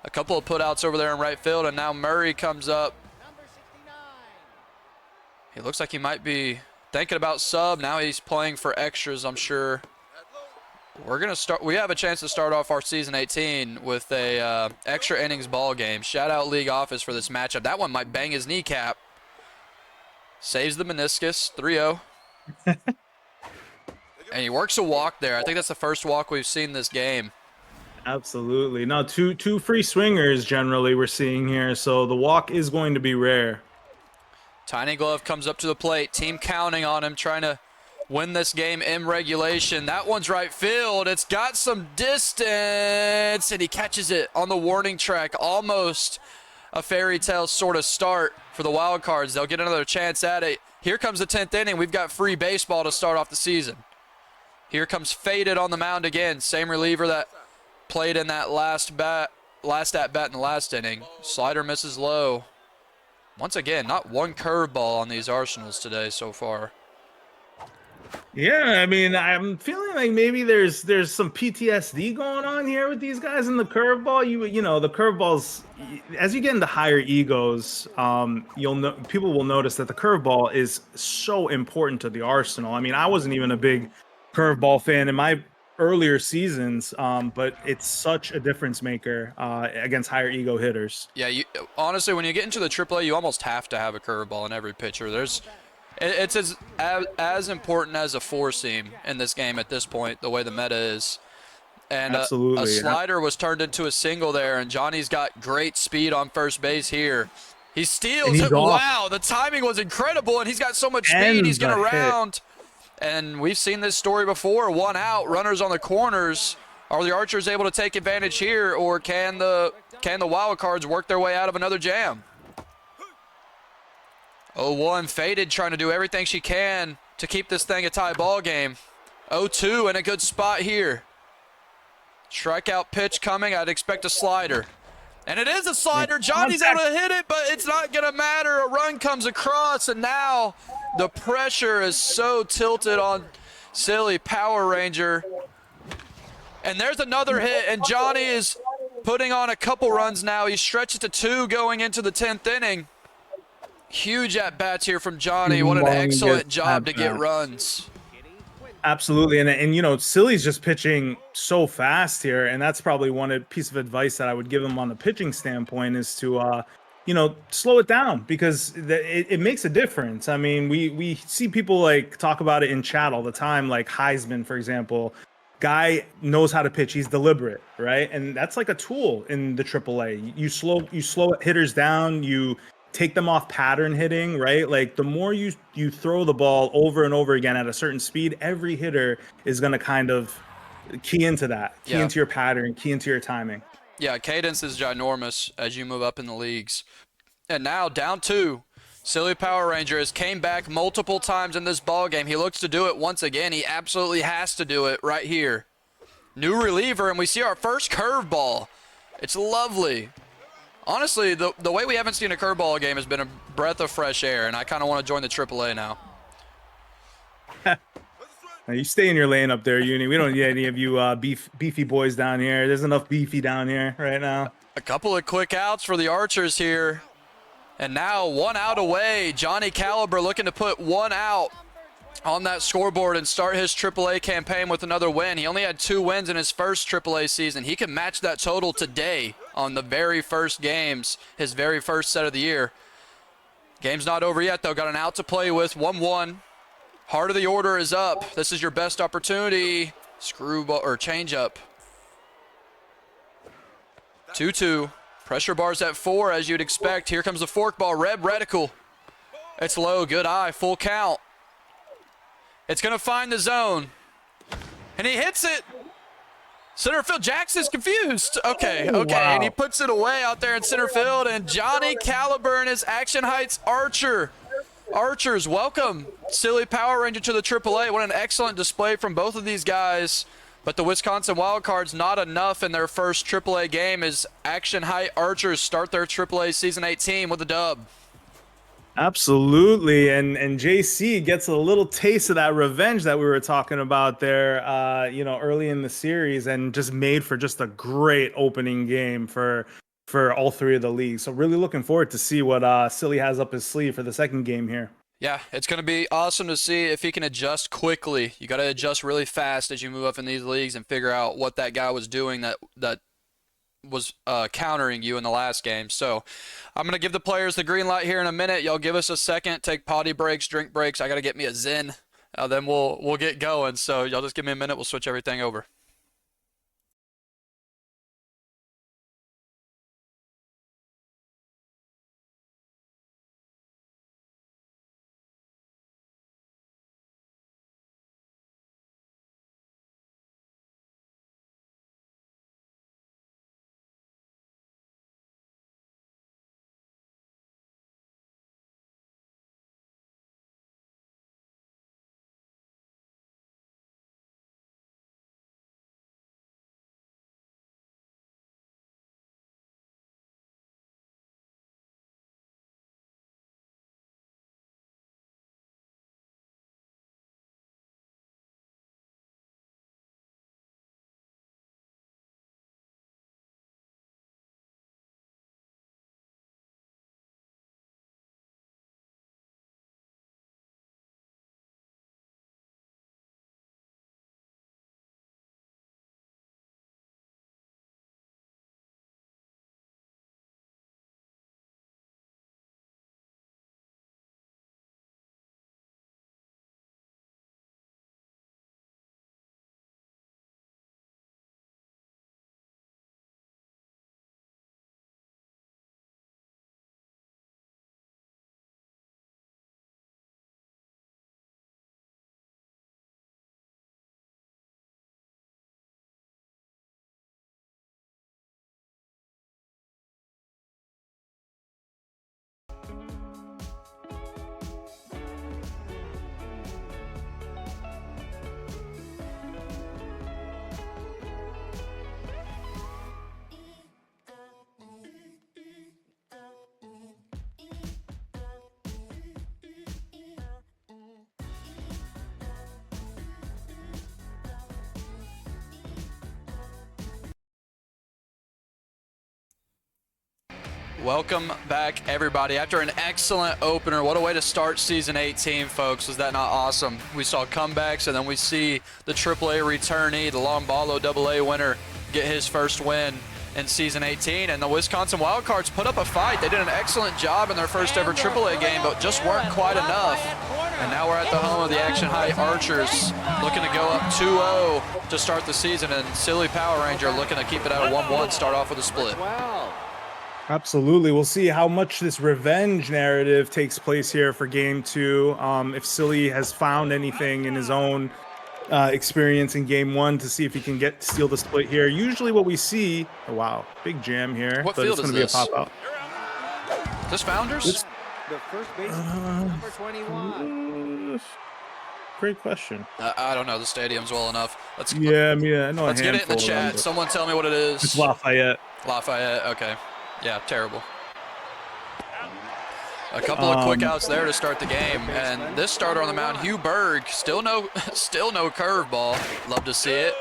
A couple of putouts over there in right field, and now Murray comes up. He looks like he might be thinking about sub. Now he's playing for extras, I'm sure. We're gonna start. We have a chance to start off our season 18 with a extra innings ball game. Shout out league office for this matchup. That one might bang his kneecap. Saves the meniscus. 3-0. And he works a walk there. I think that's the first walk we've seen this game. Absolutely. No, two free swingers generally we're seeing here, so the walk is going to be rare. Tiny Glove comes up to the plate. Team counting on him, trying to win this game in regulation. That one's right field. It's got some distance, and he catches it on the warning track. Almost a fairy tale sort of start for the Wild Cards. They'll get another chance at it. Here comes the 10th inning. We've got free baseball to start off the season. Here comes Faded on the mound again. Same reliever that played in that last at-bat in the last inning. Slider misses low. Once again, not one curveball on these Arsenals today so far. Yeah, I mean, I'm feeling like maybe there's some PTSD going on here with these guys in the curveball. You know, the curveballs, as you get into higher egos, people will notice that the curveball is so important to the Arsenal. I mean, I wasn't even a big curveball fan in my earlier seasons, but it's such a difference maker against higher ego hitters. Yeah, honestly, when you get into the AAA, you almost have to have a curveball in every pitcher. It's as important as a four-seam in this game at this point, the way the meta is. And absolutely, a slider was turned into a single there, and Johnny's got great speed on first base here. He steals it. Wow, the timing was incredible, and he's got so much speed. He's getting around. And we've seen this story before. One out, runners on the corners. Are the Archers able to take advantage here, or can the Wild Cards work their way out of another jam? 0-1, Faded trying to do everything she can to keep this thing a tie ball game. 0-2 in a good spot here. Strikeout pitch coming. I'd expect a slider. And it is a slider. Johnny's able to hit it, but it's not going to matter. A run comes across, and now the pressure is so tilted on Silly Power Ranger. And there's another hit, and Johnny is putting on a couple runs now. He stretches to 2 going into the 10th inning. Huge at-bats here from Johnny. What an excellent job to get runs. Absolutely, and you know, Silly's just pitching so fast here, and that's probably one piece of advice that I would give him on the pitching standpoint is to, you know, slow it down, because it makes a difference. I mean, we see people like talk about it in chat all the time, like Heisman, for example. Guy knows how to pitch. He's deliberate, right? And that's like a tool in the AAA. You slow hitters down. You take them off pattern hitting, right? Like the more you throw the ball over and over again at a certain speed, every hitter is going to kind of key into that, key into your pattern, key into your timing. Yeah, cadence is ginormous as you move up in the leagues. And now down 2. Silly Power Ranger has came back multiple times in this ball game. He looks to do it once again. He absolutely has to do it right here. New reliever, and we see our first curveball. It's lovely. Honestly, the way we haven't seen a curveball game has been a breath of fresh air, and I kind of want to join the AAA now. You stay in your lane up there, Uni. We don't need any of you beefy boys down here. There's enough beefy down here right now. A couple of quick outs for the Archers here. And now 1 out away. Johnny Calibre looking to put 1 out on that scoreboard and start his AAA campaign with another win. He only had 2 wins in his first AAA season. He can match that total today on the very first games, his very first set of the year. Game's not over yet, though. Got an out to play with. 1-1. Heart of the order is up. This is your best opportunity. Screwball or change up. 2-2. Pressure bars at 4, as you'd expect. Here comes the forkball. Red reticle. It's low. Good eye. Full count. It's going to find the zone. and he hits it. Center field, Jackson's confused. Okay, Oh, okay, wow. and he puts it away out there in center field, and Johnny Calibre and his Action Heights Archers, welcome Silly Power Ranger to the AAA. What an excellent display from both of these guys. But the Wisconsin Wildcards, not enough in their first AAA game as Action Heights Archers start their AAA Season 18 with a dub. Absolutely, and JC gets a little taste of that revenge that we were talking about there, early in the series, and just made for just a great opening game for all three of the leagues. So really looking forward to see what Silly has up his sleeve for the second game here. Yeah, it's going to be awesome to see if he can adjust quickly. You got to adjust really fast as you move up in these leagues and figure out what that guy was doing that was countering you in the last game. So I'm going to give the players the green light here in a minute. Y'all give us a second, take potty breaks, drink breaks. I got to get me a Zen. Then we'll get going. So y'all just give me a minute. We'll switch everything over. Welcome back, everybody. After an excellent opener, what a way to start Season 18, folks. Was that not awesome? We saw comebacks, and then we see the AAA returnee, the Lomballo AA winner, get his first win in Season 18. And the Wisconsin Wildcards put up a fight. They did an excellent job in their first ever AAA game, but just weren't quite enough. And now we're at the home of the Action Heights Archers, looking to go up 2-0 to start the season, and Silly Power Ranger looking to keep it at a 1-1, start off with a split. Absolutely. We'll see how much this revenge narrative takes place here for game two. If Silly has found anything in his own experience in game one to see if he can steal the split here. Usually what we see, oh wow, big jam here. What but field it's is going to be a this? pop out. This Founders? The first baseman, number 21. Great question. I don't know the stadiums well enough. Let's I know. let's get it in the chat. Someone tell me what it is. It's Lafayette. Lafayette. Okay. Yeah, terrible. A couple of quick outs there to start the game, and this starter on the mound, Hugh Berg, still no curveball. Love to see it.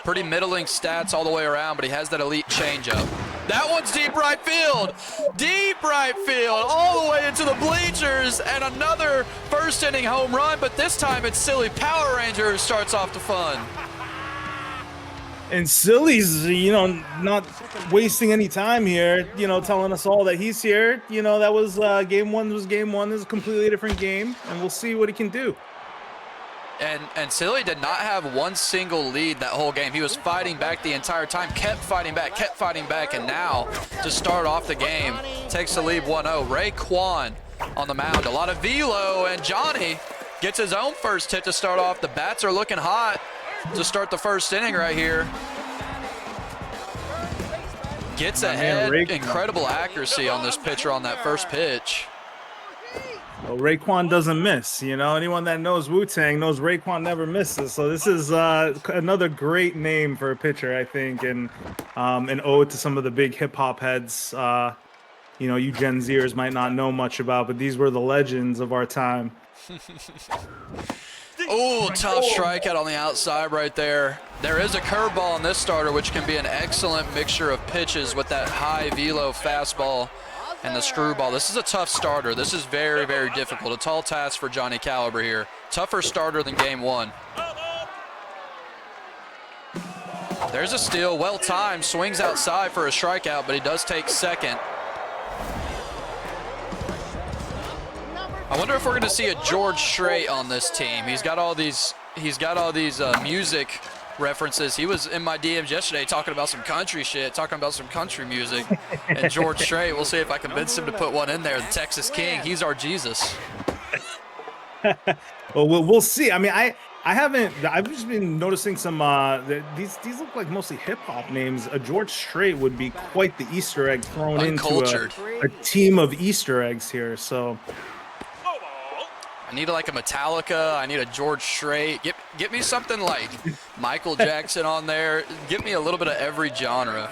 Pretty middling stats all the way around, but he has that elite changeup. That one's deep right field. Deep right field, all the way into the bleachers, and another first inning home run, but this time it's Silly Power Ranger who starts off the fun. And Silly's, not wasting any time here, telling us all that he's here. That was game one. This is a completely different game, and we'll see what he can do. And Silly did not have one single lead that whole game. He was fighting back the entire time, kept fighting back, and now to start off the game, takes the lead 1-0. Ray Kwan on the mound, a lot of velo, and Johnny gets his own first hit to start off. The bats are looking hot to start the first inning right here. Gets ahead, incredible accuracy on this pitcher on that first pitch. Well, Raekwon doesn't miss. You know, anyone that knows Wu-Tang knows Raekwon never misses. So this is another great name for a pitcher, I think, and an ode to some of the big hip hop heads. You know, you Gen Zers might not know much about, but these were the legends of our time. Oh, tough strikeout on the outside right there. There is a curveball on this starter, which can be an excellent mixture of pitches with that high velo fastball and the screwball. This is a tough starter. This is very, very difficult. A tall task for Johnny Calibre here. Tougher starter than game one. There's a steal, well timed, swings outside for a strikeout, but he does take second. I wonder if we're going to see a George Strait on this team. He's got all these music references. He was in my DMs yesterday talking about some country shit, talking about some country music. And George Strait, we'll see if I convince him to put one in there. The Texas King, he's our Jesus. Well, we'll see. I mean, I've just been noticing some these look like mostly hip hop names. A George Strait would be quite the Easter egg thrown into a team of Easter eggs here. So I need like a Metallica. I need a George Strait. Get me something like Michael Jackson on there. Give me a little bit of every genre,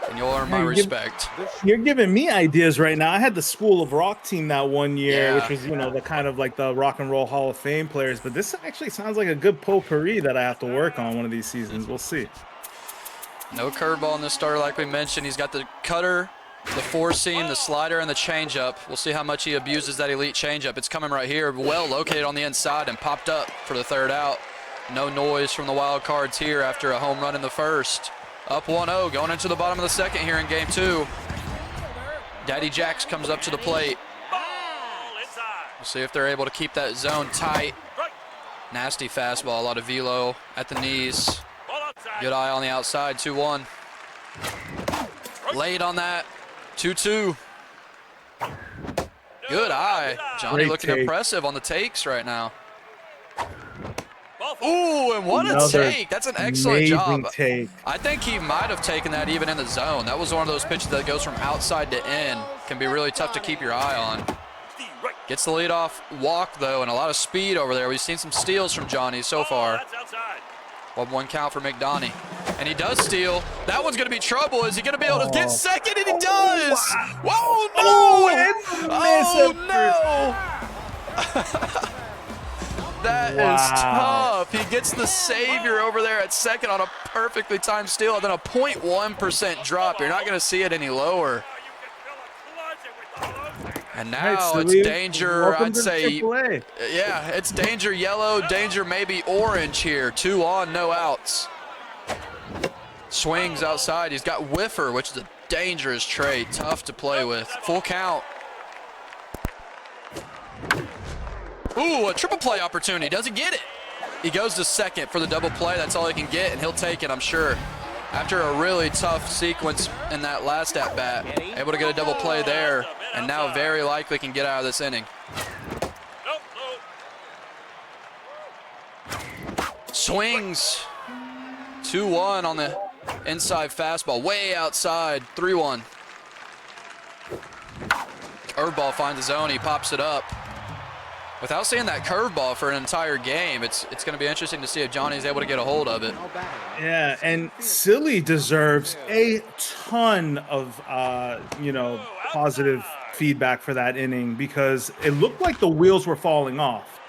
and you'll earn my respect. You're giving me ideas right now. I had the School of Rock team that one year, which was, you know, the kind of like the Rock and Roll Hall of Fame players. But this actually sounds like a good potpourri that I have to work on one of these seasons. We'll see. No curveball in this starter, like we mentioned. He's got the cutter, the four seam, the slider, and the changeup. We'll see how much he abuses that elite changeup. It's coming right here, well located on the inside and popped up for the third out. No noise from the Wild Cards here after a home run in the first. Up 1-0, going into the bottom of the second here in game two. Daddy Jax comes up to the plate. We'll see if they're able to keep that zone tight. Nasty fastball, a lot of velo at the knees. Good eye on the outside, 2-1. Late on that. 2-2. Good eye. Johnny looking impressive on the takes right now. Ooh, and what a take. That's an excellent job. Take. I think he might have taken that even in the zone. That was one of those pitches that goes from outside to in. Can be really tough to keep your eye on. Gets the leadoff walk, though, and a lot of speed over there. We've seen some steals from Johnny so far. 1-1 count for McDonough. And he does steal. That one's going to be trouble. Is he going to be able to get second? And he does! Whoa, no! Oh, no! That is tough. He gets the savior over there at second on a perfectly timed steal, and then a 0.1% drop. You're not going to see it any lower. And now it's danger, I'd say. Yeah, it's danger yellow, danger maybe orange here. 2 on, no outs. Swings outside. He's got whiffer, which is a dangerous trait. Tough to play with. Full count. Ooh, a triple play opportunity. Doesn't get it. He goes to second for the double play. That's all he can get, and he'll take it, I'm sure. After a really tough sequence in that last at-bat, able to get a double play there, and now very likely can get out of this inning. Swings. 2-1 on the inside fastball. Way outside. 3-1. Curveball finds the zone. He pops it up. Without seeing that curveball for an entire game, it's going to be interesting to see if Johnny's able to get a hold of it. Yeah, and Silly deserves a ton of, positive feedback for that inning because it looked like the wheels were falling off.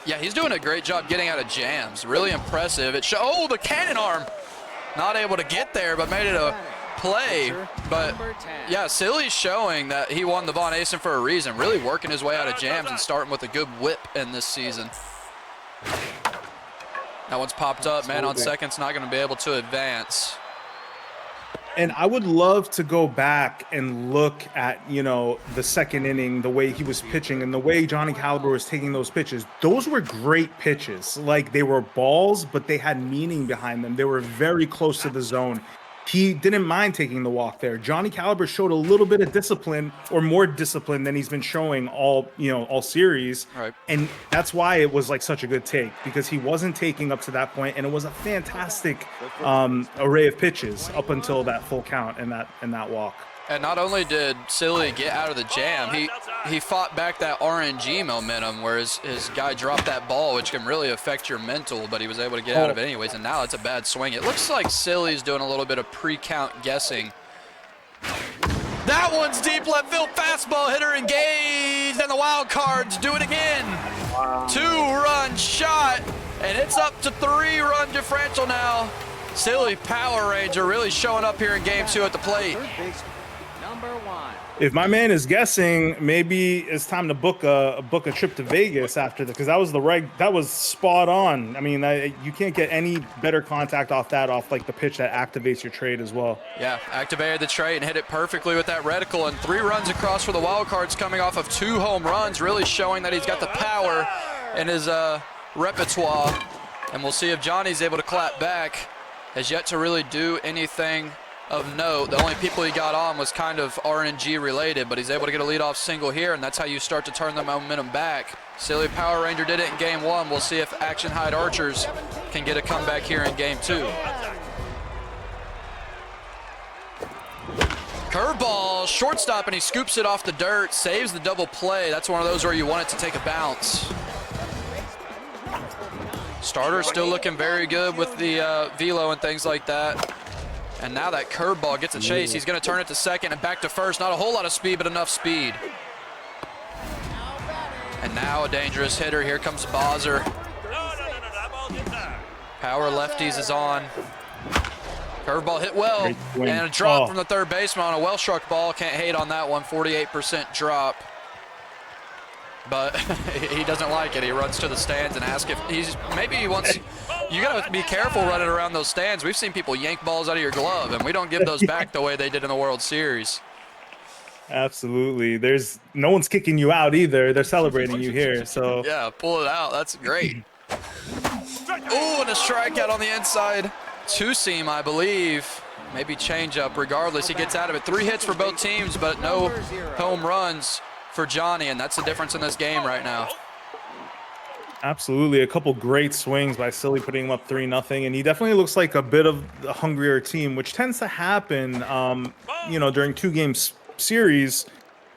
Yeah, he's doing a great job getting out of jams. Really impressive. Oh, the cannon arm. Not able to get there, but made it a play. But yeah, Silly's showing that he won the Von Asen for a reason. Really working his way out of jams and starting with a good whip in this season. That one's popped up. Man on second's not going to be able to advance. And I would love to go back and look at, the second inning, the way he was pitching and the way Johnny Calibre was taking those pitches. Those were great pitches. Like, they were balls, but they had meaning behind them. They were very close to the zone. he didn't mind taking the walk there. Johnny Calibre showed a little bit of discipline, or more discipline than he's been showing all series. Right. And that's why it was like such a good take, because he wasn't taking up to that point, and it was a fantastic array of pitches up until that full count and that walk. And not only did Silly get out of the jam, he fought back that RNG momentum where his guy dropped that ball, which can really affect your mental, but he was able to get out of it anyways, and now it's a bad swing. It looks like Silly's doing a little bit of pre-count guessing. That one's deep left field fastball, hitter engaged, and the wild cards do it again. Wow. 2-run shot, and it's up to 3-run differential now. Silly Power Ranger really showing up here in game 2 at the plate. If my man is guessing, maybe it's time to book a trip to Vegas after that, because that was spot on. I mean, you can't get any better contact off like the pitch that activates your trade as well. Yeah, activated the trade and hit it perfectly with that reticle, and 3 runs across for the wild cards, coming off of 2 home runs, really showing that he's got the power in his repertoire. And we'll see if Johnny's able to clap back. Has yet to really do anything of note. The only people he got on was kind of RNG related, but he's able to get a leadoff single here, and that's how you start to turn the momentum back. Silly Power Ranger did it in game 1. We'll see if Action Hide Archers can get a comeback here in game 2. Curveball, shortstop, and he scoops it off the dirt, saves the double play. That's one of those where you want it to take a bounce. Starter still looking very good with the velo and things like that. And now that curveball gets a chase. He's going to turn it to second and back to first. Not a whole lot of speed, but enough speed. And now a dangerous hitter. Here comes Bozzer. Power lefties is on. Curveball hit well. And a drop from the third baseman on a well-struck ball. Can't hate on that one. 48% drop. But he doesn't like it. He runs to the stands and asks if maybe he wants. You got to be careful running around those stands. We've seen people yank balls out of your glove, and we don't give those back the way they did in the World Series. Absolutely. No one's kicking you out either. They're celebrating you here. So yeah, pull it out. That's great. Ooh, and a strikeout on the inside. 2-seam, I believe. Maybe changeup. Regardless, he gets out of it. 3 hits for both teams, but no home runs for Johnny, and that's the difference in this game right now. Absolutely. A couple great swings by Silly, putting him up 3-0, and he definitely looks like a bit of a hungrier team, which tends to happen during 2-game series.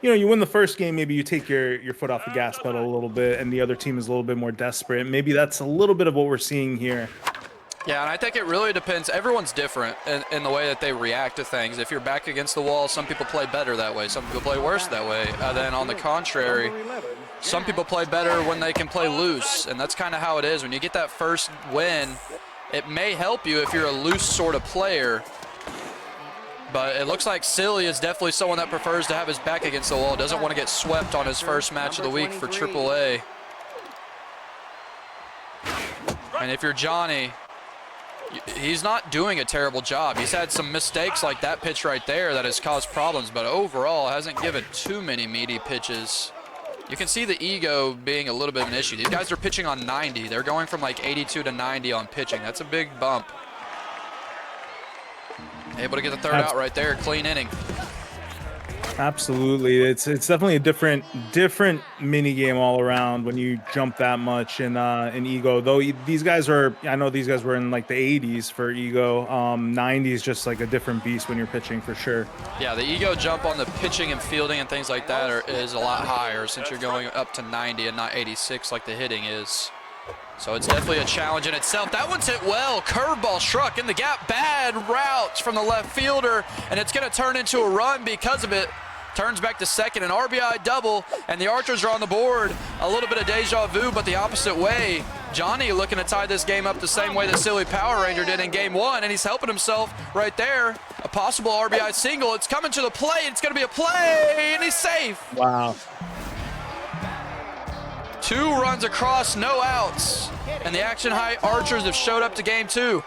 You win the first game, maybe you take your foot off the gas pedal a little bit, and the other team is a little bit more desperate. Maybe that's a little bit of what we're seeing here. Yeah, and I think it really depends. Everyone's different in the way that they react to things. If you're back against the wall, some people play better that way. Some people play worse that way. Then on the contrary, some people play better when they can play loose, and that's kind of how it is. When you get that first win, it may help you if you're a loose sort of player. But it looks like Silly is definitely someone that prefers to have his back against the wall, doesn't want to get swept on his first match of the week for AAA. And if you're Johnny, he's not doing a terrible job. He's had some mistakes like that pitch right there that has caused problems, but overall hasn't given too many meaty pitches. You can see the ego being a little bit of an issue. These guys are pitching on 90. They're going from like 82 to 90 on pitching. That's a big bump. Able to get the third out right there. Clean inning. Absolutely. It's definitely a different mini game all around when you jump that much in ego. Though I know these guys were in like the 80s for ego. 90s just like a different beast when you're pitching for sure. Yeah, the ego jump on the pitching and fielding and things like that is a lot higher since you're going up to 90 and not 86 like the hitting is. So it's definitely a challenge in itself. That one's hit well. Curveball struck in the gap. Bad route from the left fielder, and it's going to turn into a run because of it. Turns back to second, an RBI double, and the Archers are on the board. A little bit of deja vu, but the opposite way. Johnny looking to tie this game up the same way that Silly Power Ranger did in game 1, and he's helping himself right there. A possible RBI single. It's coming to the plate. It's going to be a play, and he's safe. Wow. 2 runs across, no outs. And the Action High Archers have showed up to game 2.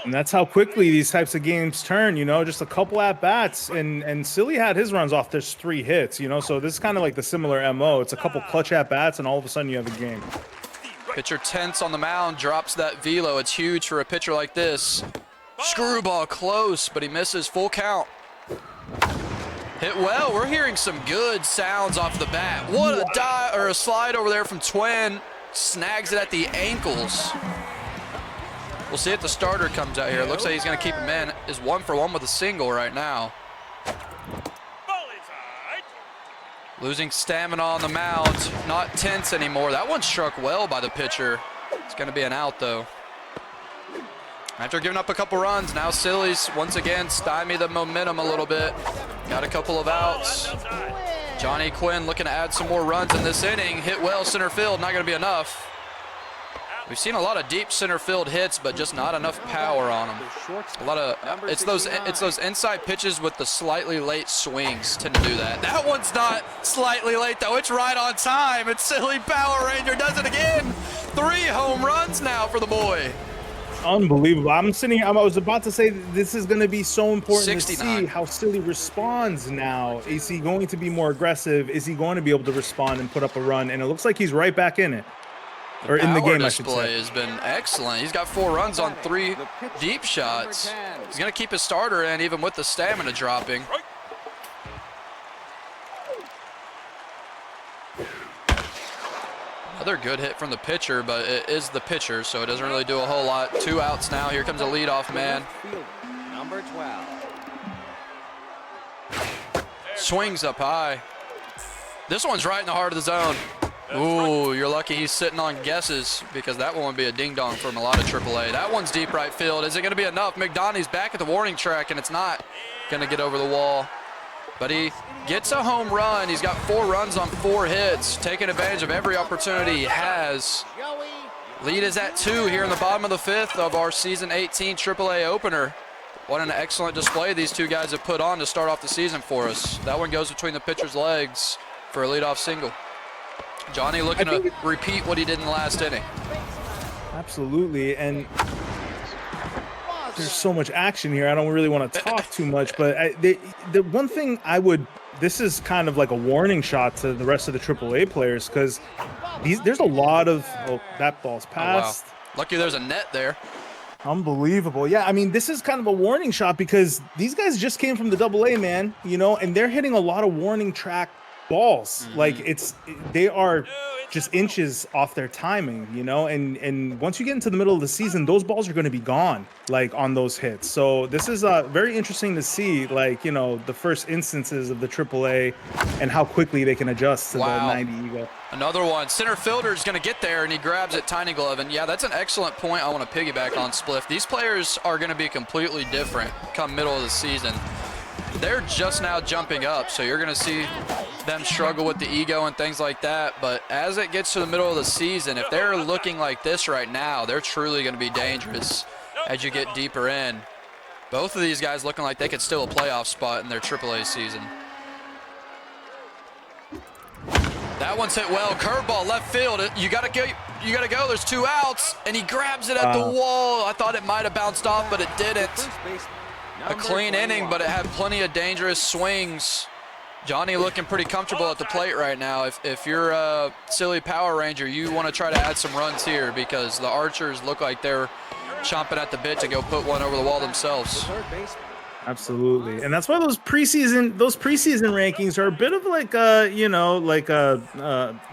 And that's how quickly these types of games turn, just a couple at-bats. And Silly had his runs off just 3 hits, so this is kind of like the similar MO. It's a couple clutch at-bats, and all of a sudden you have a game. Pitcher tense on the mound, drops that velo. It's huge for a pitcher like this. Screwball close, but he misses. Full count. Hit well. We're hearing some good sounds off the bat. What a dive or a slide over there from Twin. Snags it at the ankles. We'll see if the starter comes out here. It looks like he's going to keep him in. Is 1 for 1 with a single right now. Losing stamina on the mound. Not tense anymore. That one struck well by the pitcher. It's going to be an out, though. After giving up a couple runs, now Sillies once again stymie the momentum a little bit. Got a couple of outs. Johnny Quinn looking to add some more runs in this inning. Hit well center field, not going to be enough. We've seen a lot of deep center field hits, but just not enough power on them. A lot of it's those inside pitches with the slightly late swings tend to do that. That one's not slightly late though. It's right on time. It's Silly Power Ranger does it again. 3 home runs now for the boy. Unbelievable. I was about to say this is going to be so important 69. to see how Silly responds now. Is he going to be more aggressive? Is he going to be able to respond and put up a run? And it looks like he's right back in it. Or in the game, I should say. Display has been excellent. He's got 4 runs on 3 deep shots. He's going to keep his starter in even with the stamina dropping. Another good hit from the pitcher, but it is the pitcher, so it doesn't really do a whole lot. 2 outs now. Here comes a leadoff man. Number 12. Swings up high. This one's right in the heart of the zone. Ooh, you're lucky he's sitting on guesses because that one would be a ding-dong from a lot of AAA. That one's deep right field. Is it going to be enough? McDonough's back at the warning track, and it's not going to get over the wall. But he gets a home run. He's got 4 runs on 4 hits, taking advantage of every opportunity he has. Lead is at 2 here in the bottom of the 5th of our Season 18 AAA opener. What an excellent display these 2 guys have put on to start off the season for us. That one goes between the pitcher's legs for a leadoff single. Johnny looking to repeat what he did in the last inning. Absolutely, and there's so much action here. I don't really want to talk too much, but the one thing this is kind of like a warning shot to the rest of the AAA players because there's a lot of, that ball's passed. Oh, wow. Lucky there's a net there. Unbelievable. Yeah, I mean, this is kind of a warning shot because these guys just came from the AA, man, and they're hitting a lot of warning track balls. Like they are just inches off their timing, and once you get into the middle of the season, those balls are going to be gone, like on those hits. So this is very interesting to see, like, the first instances of the AAA and how quickly they can adjust to the 90 ego. Another one. Center fielder is going to get there, and he grabs it tiny glove. And yeah, that's an excellent point. I want to piggyback on Spliff. These players are going to be completely different come middle of the season. They're just now jumping up, so you're going to see them struggle with the ego and things like that. But as it gets to the middle of the season, if they're looking like this right now, they're truly going to be dangerous as you get deeper in. Both of these guys looking like they could steal a playoff spot in their AAA season. That one's hit well. Curveball left field. You gotta go. There's 2 outs, and he grabs it at the wall. I thought it might have bounced off, but it didn't. A clean inning, but it had plenty of dangerous swings. Johnny looking pretty comfortable at the plate right now. If you're a Silly Power Ranger, you want to try to add some runs here because the Archers look like they're chomping at the bit to go put one over the wall themselves. Absolutely, and that's why those preseason rankings are a bit of like a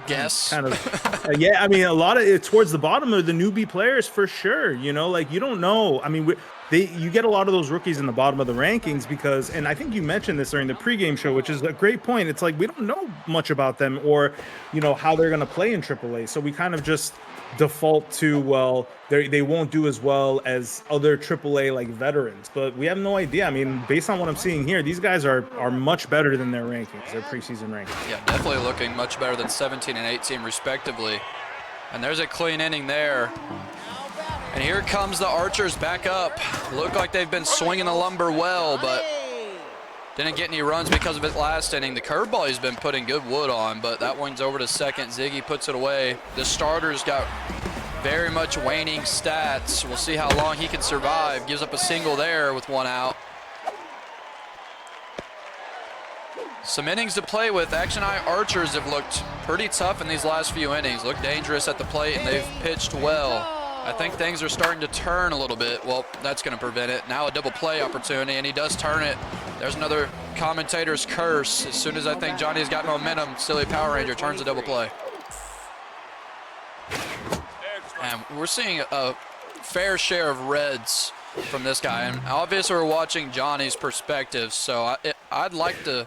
guess kind of yeah. I mean, a lot of it towards the bottom are the newbie players for sure. Like you don't know. I mean, you get a lot of those rookies in the bottom of the rankings because, and I think you mentioned this during the pregame show, which is a great point. It's like we don't know much about them or how they're going to play in AAA, so we kind of just default to, well, they won't do as well as other AAA like veterans, but we have no idea. I mean, based on what I'm seeing here, these guys are much better than their rankings, their preseason rankings. Yeah, definitely looking much better than 17 and 18 respectively. And there's a clean inning there. And here comes the Archers back up. Look like they've been swinging the lumber well, but didn't get any runs because of it last inning. The curveball he's been putting good wood on, but that one's over to second. Ziggy puts it away. The starter's got very much waning stats. We'll see how long he can survive. Gives up a single there with 1 out. Some innings to play with. Action Eye Archers have looked pretty tough in these last few innings. Look dangerous at the plate, and they've pitched well. I think things are starting to turn a little bit. Well, that's going to prevent it. Now a double play opportunity, and he does turn it. There's another commentator's curse. As soon as I think Johnny's got momentum, Silly Power Ranger turns a double play. And we're seeing a fair share of reds from this guy. And obviously we're watching Johnny's perspective, so I'd like to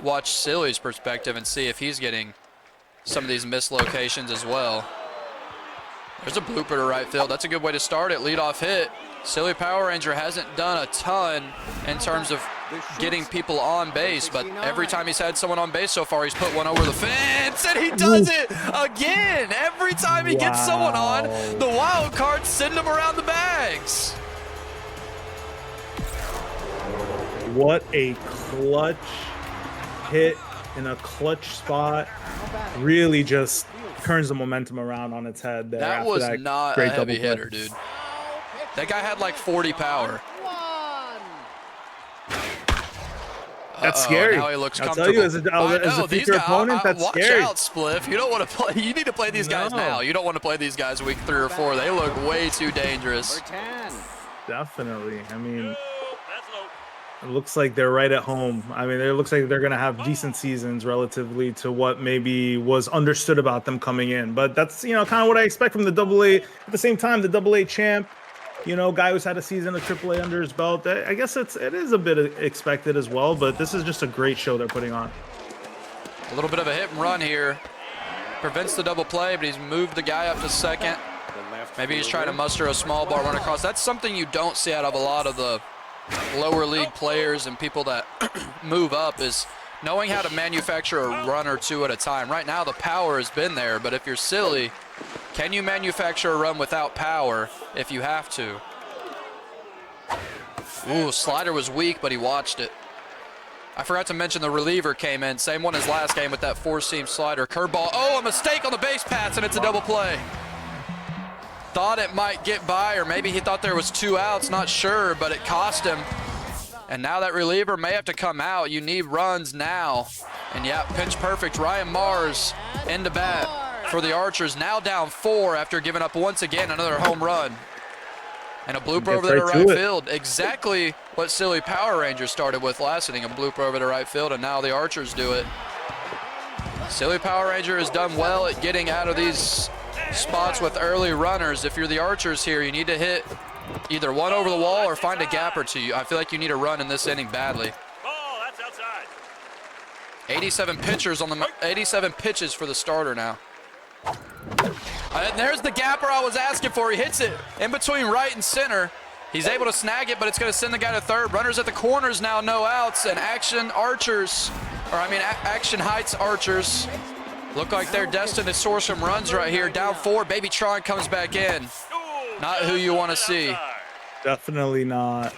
watch Silly's perspective and see if he's getting some of these missed locations as well. There's a blooper to right field. That's a good way to start it. Leadoff hit. Silly Power Ranger hasn't done a ton in terms of getting people on base, but every time he's had someone on base so far, he's put one over the fence, and he does it again. Every time he gets someone on, the wild cards send him around the bags. What a clutch hit in a clutch spot. Really just turns the momentum around on its head there. That was not a heavy hitter, dude. That guy had like 40 power. That's scary. Now he looks I'll comfortable. tell you, as a future opponent, that's watch scary. Watch out, Spliff. You don't want to play. You need to play these guys now. You don't want to play these guys week 3 or 4. They look way too dangerous. Definitely. I mean, it looks like they're right at home. I mean, it looks like they're going to have decent seasons relatively to what maybe was understood about them coming in. But that's, kind of what I expect from the AA. At the same time, the AA champ, guy who's had a season of AAA under his belt. I guess it is a bit expected as well, but this is just a great show they're putting on. A little bit of a hit and run here. Prevents the double play, but he's moved the guy up to second. Maybe he's trying to muster a small ball run across. That's something you don't see out of a lot of the lower league players and people that move up, is knowing how to manufacture a run or two at a time. Right now the power has been there, but if you're Silly, can you manufacture a run without power if you have to? Ooh, slider was weak, but he watched it. I forgot to mention the reliever came in, same one as last game with that 4-seam slider. Curveball, a mistake on the base paths, and it's a double play. Thought it might get by, or maybe he thought there was 2 outs, not sure, but it cost him. And now that reliever may have to come out. You need runs now. And yeah, pitch perfect. Ryan Mars into bat for the Archers, now down 4 after giving up once again another home run. And a blooper over there to right field. Exactly what Silly Power Ranger started with last inning, a blooper over to right field, and now the Archers do it. Silly Power Ranger has done well at getting out of these spots with early runners. If you're the Archers here, you need to hit either one over the wall or find a gap or two. I feel like you need a run in this inning badly. Ball, that's outside. 87 pitches for the starter now. And there's the gapper I was asking for. He hits it in between right and center. He's able to snag it, but it's going to send the guy to third. Runners at the corners now, no outs. And Action Heights Archers look like they're destined to score some runs right here. Down 4, Baby Tron comes back in. Not who you want to see. Definitely not.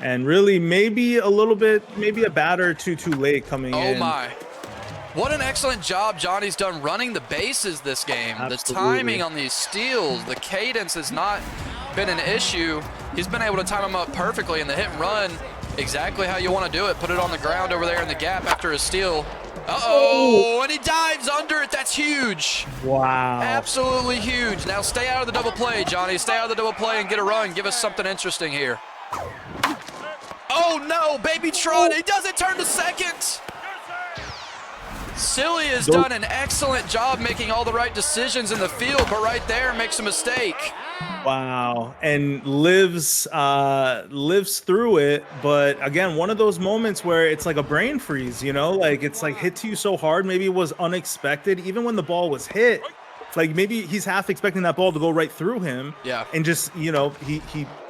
And really, maybe a batter or two too late coming in. Oh my. What an excellent job Johnny's done running the bases this game. Absolutely. The timing on these steals, the cadence has not been an issue. He's been able to time them up perfectly, and the hit and run, exactly how you want to do it. Put it on the ground over there in the gap after a steal. Uh-oh, and he dives under it. That's huge. Wow. Absolutely huge. Now stay out of the double play, Johnny. Stay out of the double play and get a run. Give us something interesting here. Oh, no, Baby Tron. He doesn't turn to second. Silly has done an excellent job making all the right decisions in the field, but right there makes a mistake. Wow. And lives through it. But again, one of those moments where it's like a brain freeze, like it's like hit to you so hard. Maybe it was unexpected. Even when the ball was hit, like maybe he's half expecting that ball to go right through him. Yeah. And just, he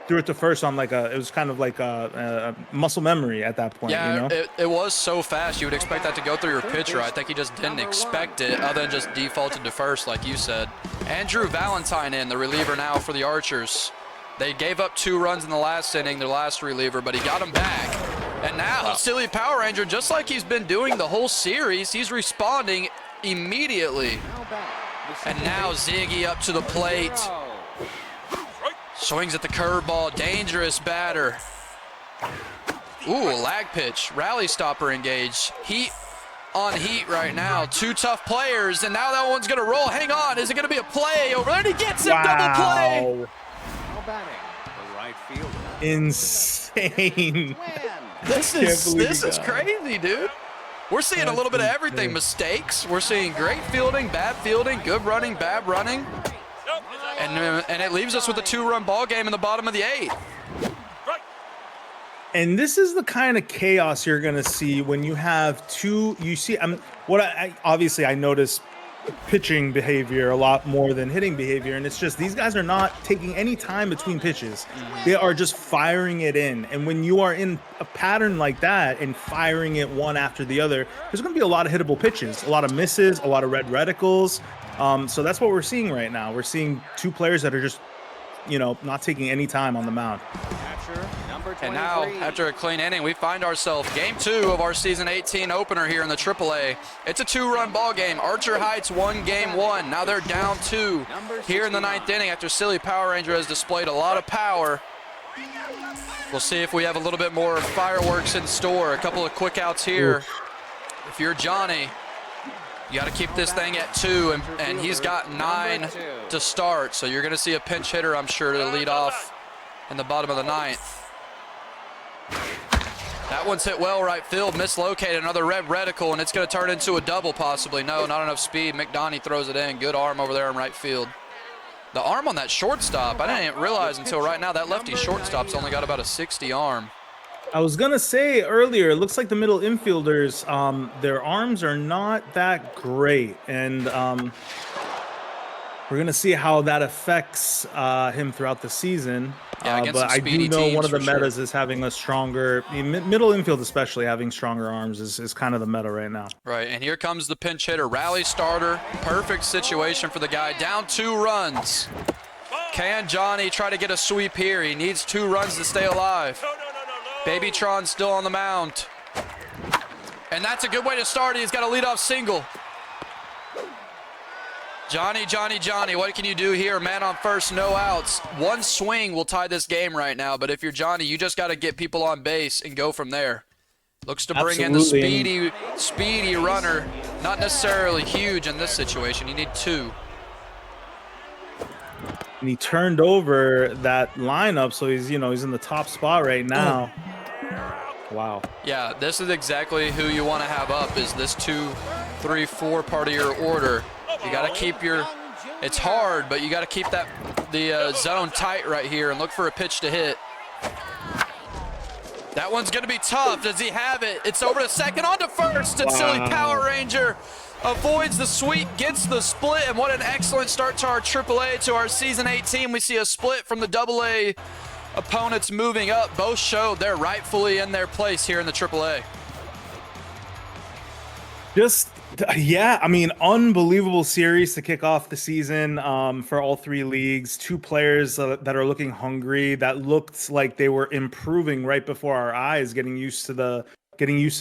threw it to first on it was kind of like a muscle memory at that point. Yeah, it was so fast. You would expect that to go through your pitcher. I think he just didn't expect it, other than just defaulted to first, like you said. Andrew Valentine in, the reliever now for the Archers. They gave up 2 runs in the last inning, their last reliever, but he got them back. And now Silly Power Ranger, just like he's been doing the whole series, he's responding immediately. And now Ziggy up to the plate. Swings at the curveball, dangerous batter. Ooh, lag pitch, rally stopper engaged. on heat right now. Two tough players, and now that one's going to roll. Hang on. Is it going to be a play over there? And he gets him. Double play. Insane. This is crazy, dude. We're seeing a little bit of everything. Mistakes. We're seeing great fielding, bad fielding, good running, bad running. And it leaves us with a 2-run ball game in the bottom of the 8th. And this is the kind of chaos you're going to see when you have two. You see, obviously I notice pitching behavior a lot more than hitting behavior, and it's just these guys are not taking any time between pitches. They are just firing it in. And when you are in a pattern like that and firing it one after the other, there's going to be a lot of hittable pitches, a lot of misses, a lot of red reticles. So that's what we're seeing right now. We're seeing two players that are just, not taking any time on the mound. And now, after a clean inning, we find ourselves game 2 of our season 18 opener here in the AAA. It's a 2-run ball game. Archer Heights won game 1. Now they're down 2 here in the 9th inning after Silly Power Ranger has displayed a lot of power. We'll see if we have a little bit more fireworks in store. A couple of quick outs here. If you're Johnny, you got to keep this thing at 2, and he's got 9 to start. So you're going to see a pinch hitter, I'm sure, to lead off in the bottom of the 9th. That one's hit well right field, mislocated, another red reticle, and it's going to turn into a double possibly. No, not enough speed. McDonough throws it in. Good arm over there in right field. The arm on that shortstop, I didn't realize until right now that lefty shortstop's only got about a 60 arm. I was going to say earlier, it looks like the middle infielders, their arms are not that great, and we're going to see how that affects him throughout the season. But I do know one of the metas is having a stronger, middle infield especially, having stronger arms is kind of the meta right now. Right, and here comes the pinch hitter. Rally starter, perfect situation for the guy. Down 2 runs. Can Johnny try to get a sweep here? He needs 2 runs to stay alive. Babytron still on the mound. And that's a good way to start. He's got a leadoff single. Johnny, what can you do here? Man on first, no outs. One swing will tie this game right now, but if you're Johnny, you just got to get people on base and go from there. Looks to bring in the speedy runner. Not necessarily huge in this situation. You need 2. And he turned over that lineup, so he's in the top spot right now. Wow. Yeah, this is exactly who you want to have up, is this 2, 3, 4 part of your order. You got to keep it's hard, but you got to keep the zone tight right here and look for a pitch to hit. That one's going to be tough. Does he have it? It's over to second, on to first, and Silly Power Ranger avoids the sweep, gets the split, and what an excellent start to our AAA, to our season 18. We see a split from the AA opponents moving up. Both showed they're rightfully in their place here in the AAA. Unbelievable series to kick off the season for all 3 leagues. 2 players that are looking hungry, that looked like they were improving right before our eyes, getting used to the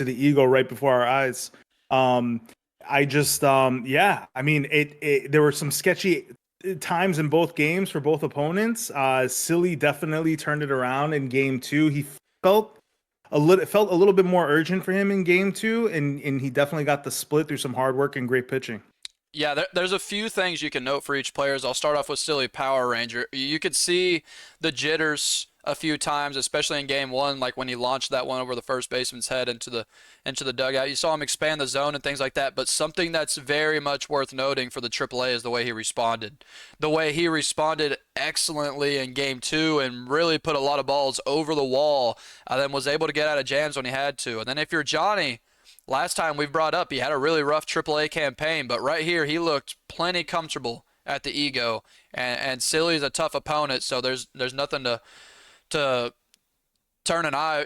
ego right before our eyes. There were some sketchy times in both games for both opponents. Silly definitely turned it around in game 2. He felt a little bit more urgent for him in game 2, and he definitely got the split through some hard work and great pitching. Yeah, there's a few things you can note for each player. I'll start off with Silly Power Ranger. You could see the jitters a few times, especially in game 1, like when he launched that one over the first baseman's head into the dugout. You saw him expand the zone and things like that, but something that's very much worth noting for the AAA is the way he responded. The way he responded excellently in game 2 and really put a lot of balls over the wall, then was able to get out of jams when he had to. And then if you're Johnny, last time we've brought up, he had a really rough AAA campaign, but right here he looked plenty comfortable at the ego. And Silly's a tough opponent, so there's nothing to turn an eye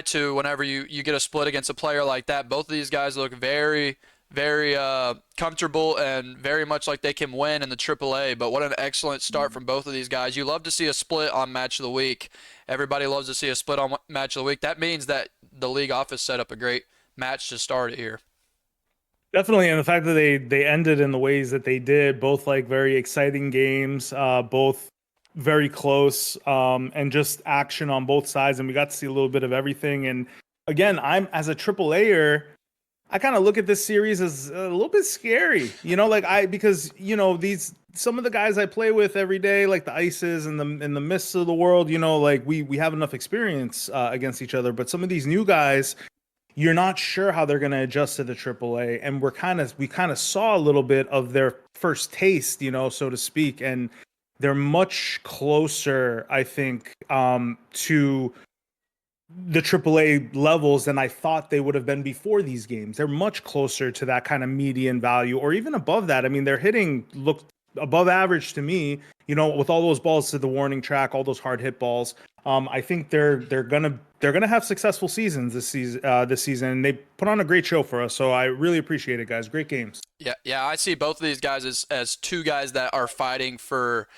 to whenever you get a split against a player like that. Both of these guys look very, very comfortable and very much like they can win in the AAA. But what an excellent start from both of these guys. You love to see a split on Match of the Week. Everybody loves to see a split on Match of the Week. That means that the league office set up a great match to start it here. Definitely, and the fact that they ended in the ways that they did, both like very exciting games, both very close, and just action on both sides, and we got to see a little bit of everything. And again, I'm as a AAAer, I kind of look at this series as a little bit scary, because some of the guys I play with every day, like the Ices and the Mists of the world, like we have enough experience against each other, but some of these new guys, you're not sure how they're going to adjust to the AAA, and we kind of saw a little bit of their first taste, so to speak, and they're much closer, I think, to the AAA levels than I thought they would have been before these games. They're much closer to that kind of median value, or even above that. I mean, their hitting looked above average to me, with all those balls to the warning track, all those hard hit balls. I think they're gonna have successful seasons this season. And they put on a great show for us, so I really appreciate it, guys. Great games. Yeah, I see both of these guys as two guys that are fighting for.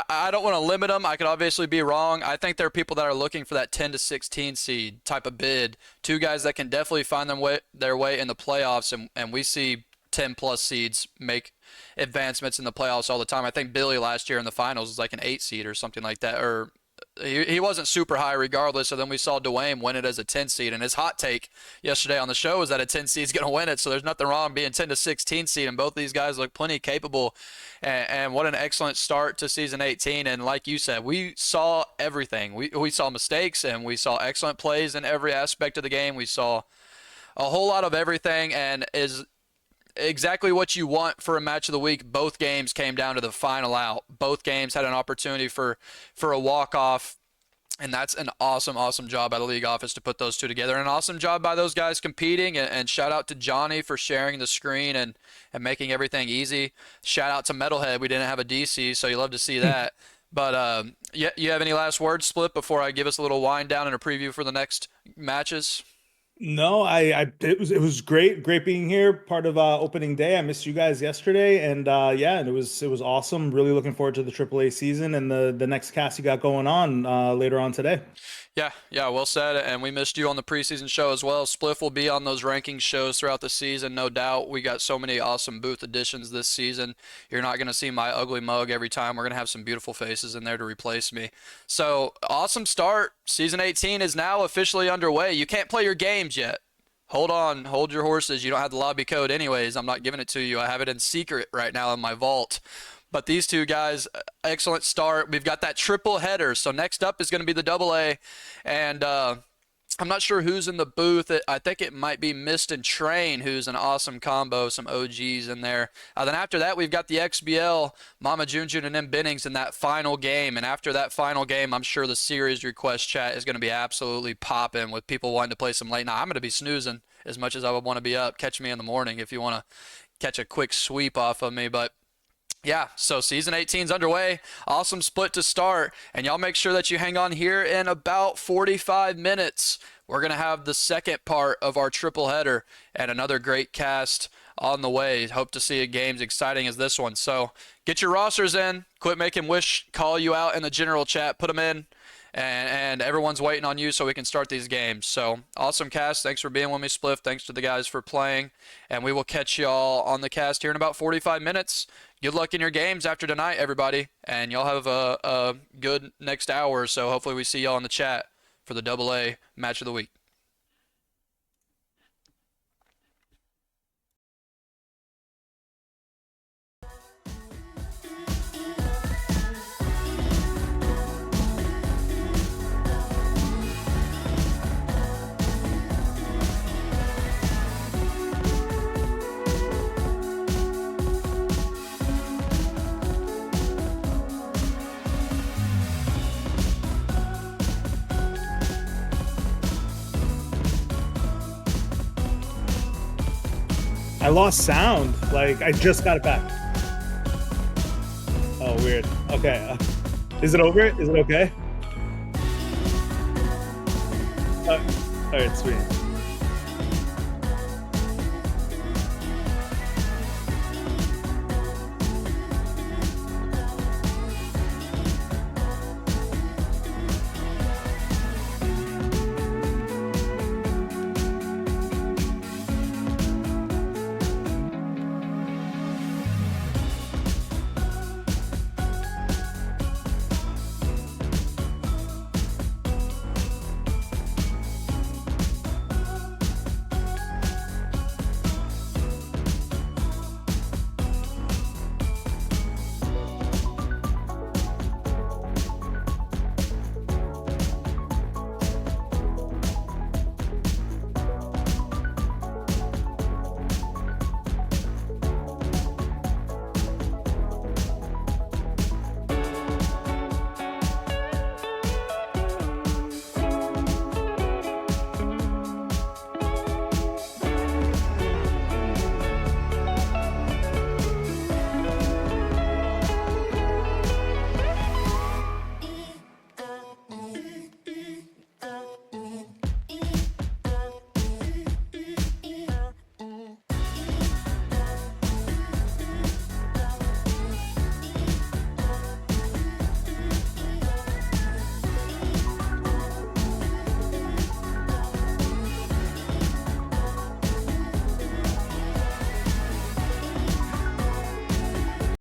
I don't want to limit them. I could obviously be wrong. I think there are people that are looking for that 10 to 16 seed type of bid. Two guys that can definitely find their way in the playoffs, and we see 10 plus seeds make advancements in the playoffs all the time. I think Billy last year in the finals was like an 8 seed or something like that, or he wasn't super high regardless. So then we saw Dwayne win it as a 10 seed, and his hot take yesterday on the show was that a 10 seed is going to win it. So there's nothing wrong being 10 to 16 seed, and both these guys look plenty capable. And what an excellent start to season 18. And like you said, we saw everything. We saw mistakes, and we saw excellent plays in every aspect of the game. We saw a whole lot of everything, and is exactly what you want for a match of the week. Both games came down to the final out. Both games had an opportunity for a walk-off, and that's an awesome job by the league office to put those two together. An awesome job by those guys competing, and shout out to Johnny for sharing the screen and making everything easy. Shout out to Metalhead. We didn't have a DC, so you love to see that. But you have any last words, Split, before I give us a little wind down and a preview for the next matches? No, it was great being here, part of opening day. I missed you guys yesterday, and and it was awesome. Really looking forward to the AAA season and the next cast you got going on later on today. Yeah, well said. And we missed you on the preseason show as well. Spliff will be on those ranking shows throughout the season, no doubt. We got so many awesome booth additions this season. You're not going to see my ugly mug every time. We're going to have some beautiful faces in there to replace me. So, awesome start. Season 18 is now officially underway. You can't play your games yet. Hold on. Hold your horses. You don't have the lobby code anyways. I'm not giving it to you. I have it in secret right now in my vault. But these two guys, excellent start. We've got that triple header. So next up is going to be the AA. And I'm not sure who's in the booth. I think it might be Mist and Train, who's an awesome combo, some OGs in there. Then after that, we've got the XBL, Mama Junjun and M. Bennings in that final game. And after that final game, I'm sure the series request chat is going to be absolutely popping with people wanting to play some late night. I'm going to be snoozing as much as I would want to be up. Catch me in the morning if you want to catch a quick sweep off of me. But yeah, so season 18 is underway. Awesome split to start. And y'all make sure that you hang on here in about 45 minutes. We're going to have the second part of our triple header and another great cast on the way. Hope to see a game as exciting as this one. So get your rosters in. Quit making Wish call you out in the general chat. Put them in. And everyone's waiting on you so we can start these games. So awesome cast. Thanks for being with me, Spliff. Thanks to the guys for playing. And we will catch y'all on the cast here in about 45 minutes. Good luck in your games after tonight, everybody. And y'all have a good next hour. So hopefully we see y'all in the chat for the AA match of the week. I lost sound. Like, I just got it back. Oh, weird. Okay. Is it over? Is it okay? All right, sweet.